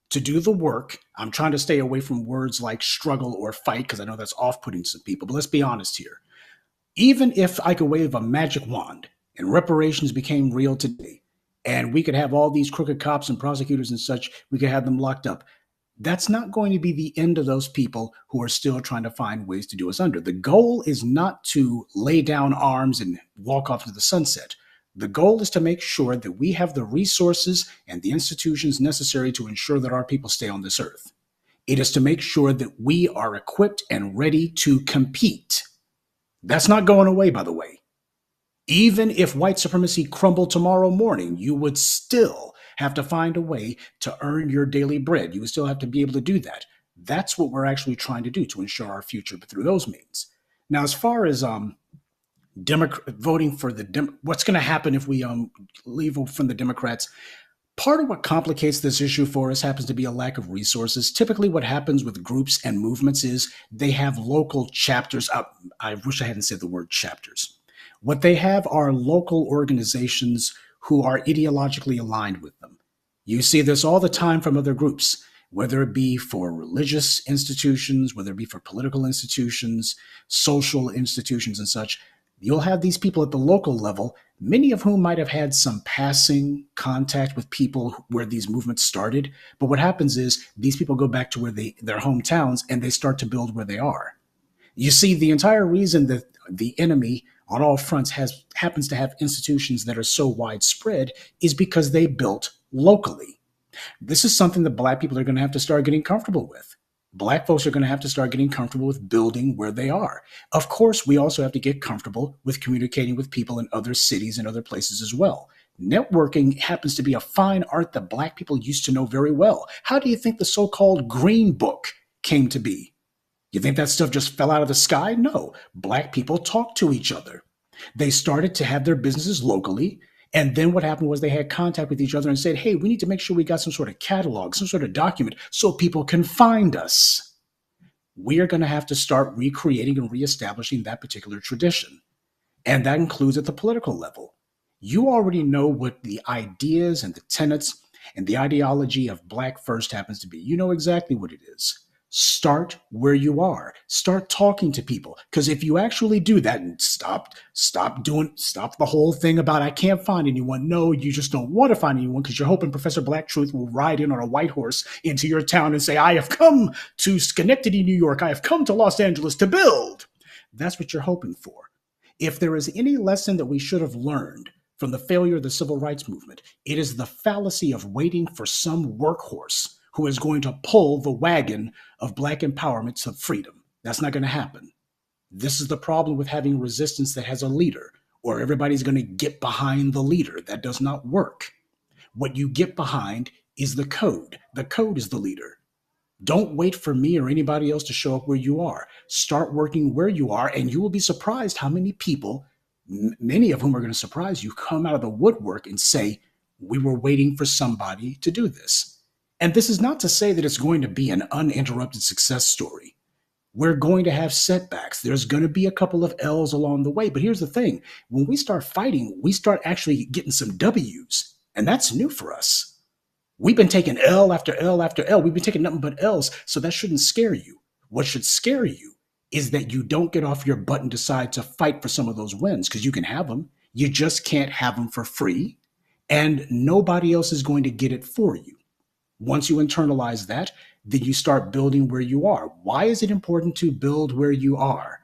to do the work, I'm trying to stay away from words like struggle or fight because I know that's off-putting to some people, but let's be honest here. Even if I could wave a magic wand and reparations became real today, and we could have all these crooked cops and prosecutors and such, we could have them locked up. That's not going to be the end of those people who are still trying to find ways to do us under. The goal is not to lay down arms and walk off into the sunset. The goal is to make sure that we have the resources and the institutions necessary to ensure that our people stay on this earth. It is to make sure that we are equipped and ready to compete. That's not going away, by the way. Even if white supremacy crumbled tomorrow morning, you would still have to find a way to earn your daily bread. You would still have to be able to do that. That's what we're actually trying to do to ensure our future through those means. Now, as far as voting for what's going to happen if we leave from the Democrats, part of what complicates this issue for us happens to be a lack of resources. Typically, what happens with groups and movements is they have local chapters. I wish I hadn't said the word chapters. What they have are local organizations who are ideologically aligned with them. You see this all the time from other groups, whether it be for religious institutions, whether it be for political institutions, social institutions, and such. You'll have these people at the local level, many of whom might have had some passing contact with people where these movements started. But what happens is these people go back to their hometowns and they start to build where they are. You see, the entire reason that the enemy on all fronts happens to have institutions that are so widespread is because they built locally. This is something that black people are going to have to start getting comfortable with. Black folks are going to have to start getting comfortable with building where they are. Of course, we also have to get comfortable with communicating with people in other cities and other places as well. Networking happens to be a fine art that black people used to know very well. How do you think the so-called Green Book came to be? You think that stuff just fell out of the sky? No. Black people talked to each other. They started to have their businesses locally. And then what happened was they had contact with each other and said, hey, we need to make sure we got some sort of catalog, some sort of document so people can find us. We are going to have to start recreating and reestablishing that particular tradition. And that includes at the political level. You already know what the ideas and the tenets and the ideology of Black First happens to be. You know exactly what it is. Start where you are. Start talking to people. Because if you actually do that and stop the whole thing about I can't find anyone. No, you just don't want to find anyone because you're hoping Professor Black Truth will ride in on a white horse into your town and say, I have come to Schenectady, New York. I have come to Los Angeles to build. That's what you're hoping for. If there is any lesson that we should have learned from the failure of the civil rights movement, it is the fallacy of waiting for some workhorse who is going to pull the wagon of Black empowerment to freedom. That's not going to happen. This is the problem with having resistance that has a leader, or everybody's going to get behind the leader. That does not work. What you get behind is the code. The code is the leader. Don't wait for me or anybody else to show up where you are. Start working where you are, and you will be surprised how many people, many of whom are going to surprise you, come out of the woodwork and say, we were waiting for somebody to do this. And this is not to say that it's going to be an uninterrupted success story. We're going to have setbacks. There's going to be a couple of L's along the way. But here's the thing, when we start fighting, we start actually getting some W's. And that's new for us. We've been taking L after L after L. We've been taking nothing but L's. So that shouldn't scare you. What should scare you is that you don't get off your butt and decide to fight for some of those wins, because you can have them. You just can't have them for free. And nobody else is going to get it for you. Once you internalize that, then you start building where you are. Why is it important to build where you are?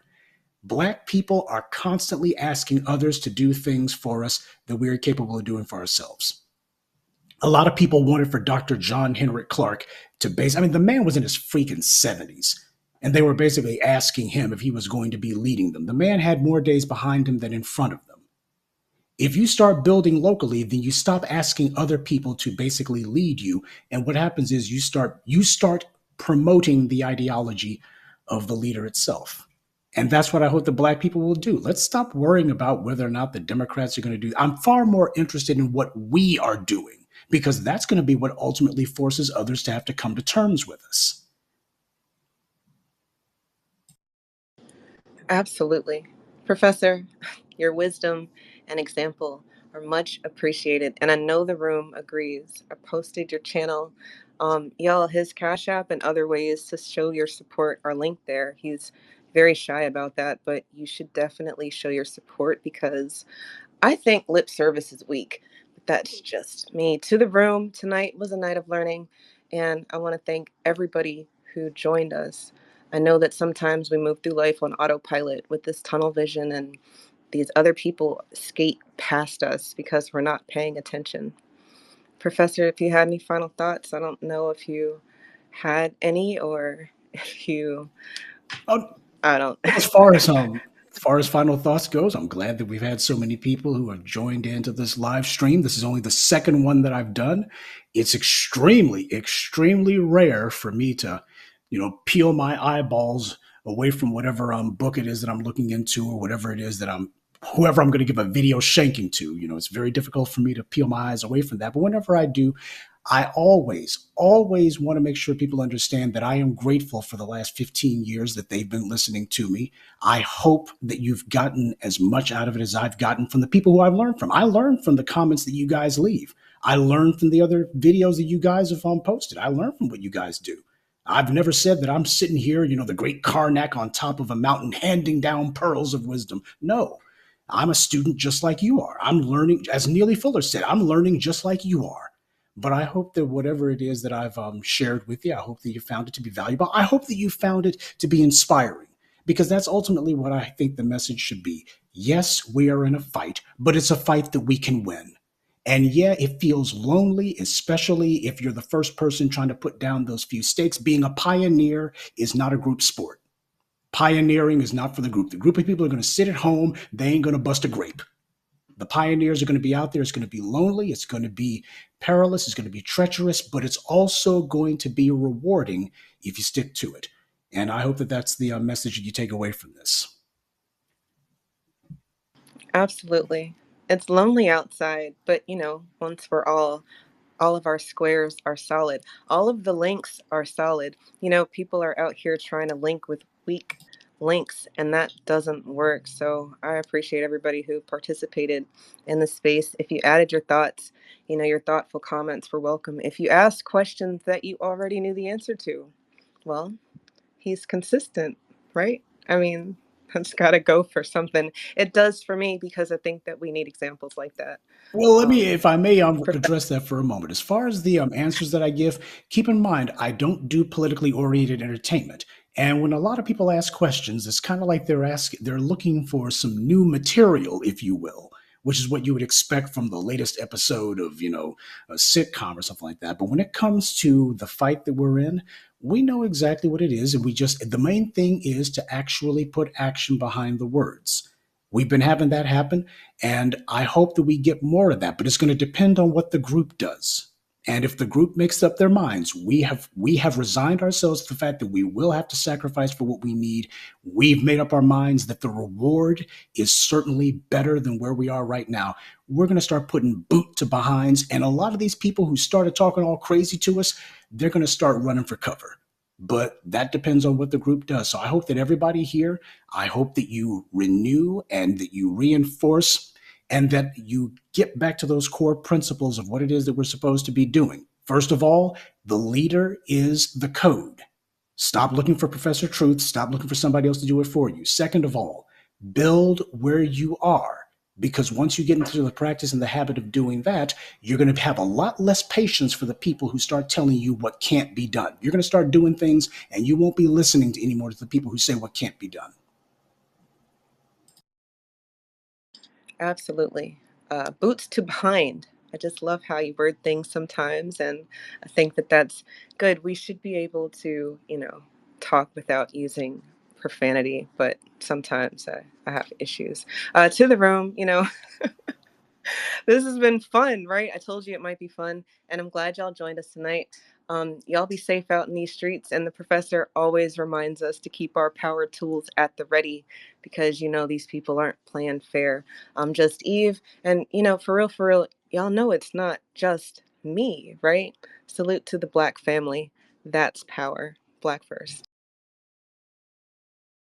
Black people are constantly asking others to do things for us that we are capable of doing for ourselves. A lot of people wanted for Dr. John Henrik Clarke to the man was in his freaking 70s, and they were basically asking him if he was going to be leading them. The man had more days behind him than in front of them. If you start building locally, then you stop asking other people to basically lead you. And what happens is you start promoting the ideology of the leader itself. And that's what I hope the Black people will do. Let's stop worrying about whether or not the Democrats are going to do. I'm far more interested in what we are doing, because that's going to be what ultimately forces others to have to come to terms with us. Absolutely. Professor, your wisdom and example are much appreciated. And I know the room agrees. I posted your channel. Y'all, his Cash App and other ways to show your support are linked there. He's very shy about that, but you should definitely show your support, because I think lip service is weak. But that's just me. To the room, tonight was a night of learning, and I want to thank everybody who joined us. I know that sometimes we move through life on autopilot with this tunnel vision, and these other people skate past us because we're not paying attention. Professor, if you had any final thoughts, I don't know if you had any, or if you, Oh, I don't. As far as final thoughts goes, I'm glad that we've had so many people who have joined into this live stream. This is only the second one that I've done. It's extremely, extremely rare for me to, peel my eyeballs away from whatever book it is that I'm looking into, or whatever it is that whoever I'm going to give a video shanking to. It's very difficult for me to peel my eyes away from that. But whenever I do, I always, always want to make sure people understand that I am grateful for the last 15 years that they've been listening to me. I hope that you've gotten as much out of it as I've gotten from the people who I've learned from. I learned from the comments that you guys leave. I learned from the other videos that you guys have posted. I learned from what you guys do. I've never said that I'm sitting here, the great Karnak on top of a mountain handing down pearls of wisdom. No, I'm a student just like you are. I'm learning, as Neely Fuller said, I'm learning just like you are. But I hope that whatever it is that I've shared with you, I hope that you found it to be valuable. I hope that you found it to be inspiring, because that's ultimately what I think the message should be. Yes, we are in a fight, but it's a fight that we can win. And yeah, it feels lonely, especially if you're the first person trying to put down those few stakes. Being a pioneer is not a group sport. Pioneering is not for the group. The group of people are going to sit at home. They ain't going to bust a grape. The pioneers are going to be out there. It's going to be lonely. It's going to be perilous. It's going to be treacherous, but it's also going to be rewarding if you stick to it. And I hope that that's the message that you take away from this. Absolutely. It's lonely outside, but once we're all of our squares are solid. All of the links are solid. People are out here trying to link with weak links, and that doesn't work. So I appreciate everybody who participated in the space. If you added your thoughts, your thoughtful comments were welcome. If you asked questions that you already knew the answer to, well, he's consistent, right? I mean, that's got to go for something. It does for me, because I think that we need examples like that. Well, let me, Um, if I may, address that for a moment. As far as the answers that I give, keep in mind, I don't do politically oriented entertainment. And when a lot of people ask questions, it's kind of like they're looking for some new material, if you will, which is what you would expect from the latest episode of, a sitcom or something like that. But when it comes to the fight that we're in, we know exactly what it is. And the main thing is to actually put action behind the words. We've been having that happen, and I hope that we get more of that, but it's going to depend on what the group does. And if the group makes up their minds, we have resigned ourselves to the fact that we will have to sacrifice for what we need. We've made up our minds that the reward is certainly better than where we are right now. We're going to start putting boot to behinds. And a lot of these people who started talking all crazy to us, they're going to start running for cover. But that depends on what the group does. So I hope that everybody here, I hope that you renew and that you reinforce and that you get back to those core principles of what it is that we're supposed to be doing. First of all, the leader is the code. Stop looking for Professor Truth. Stop looking for somebody else to do it for you. Second of all, build where you are. Because once you get into the practice and the habit of doing that, you're going to have a lot less patience for the people who start telling you what can't be done. You're going to start doing things and you won't be listening to anymore to the people who say what can't be done. Absolutely. Boots to behind. I just love how you word things sometimes, and I think that that's good. We should be able to, talk without using profanity, but sometimes I have issues. To the room, this has been fun, right? I told you it might be fun, and I'm glad y'all joined us tonight. Y'all be safe out in these streets, and the professor always reminds us to keep our power tools at the ready because these people aren't playing fair. I'm just Eve, and for real, y'all know it's not just me, right? Salute to the Black family. That's power. Black first.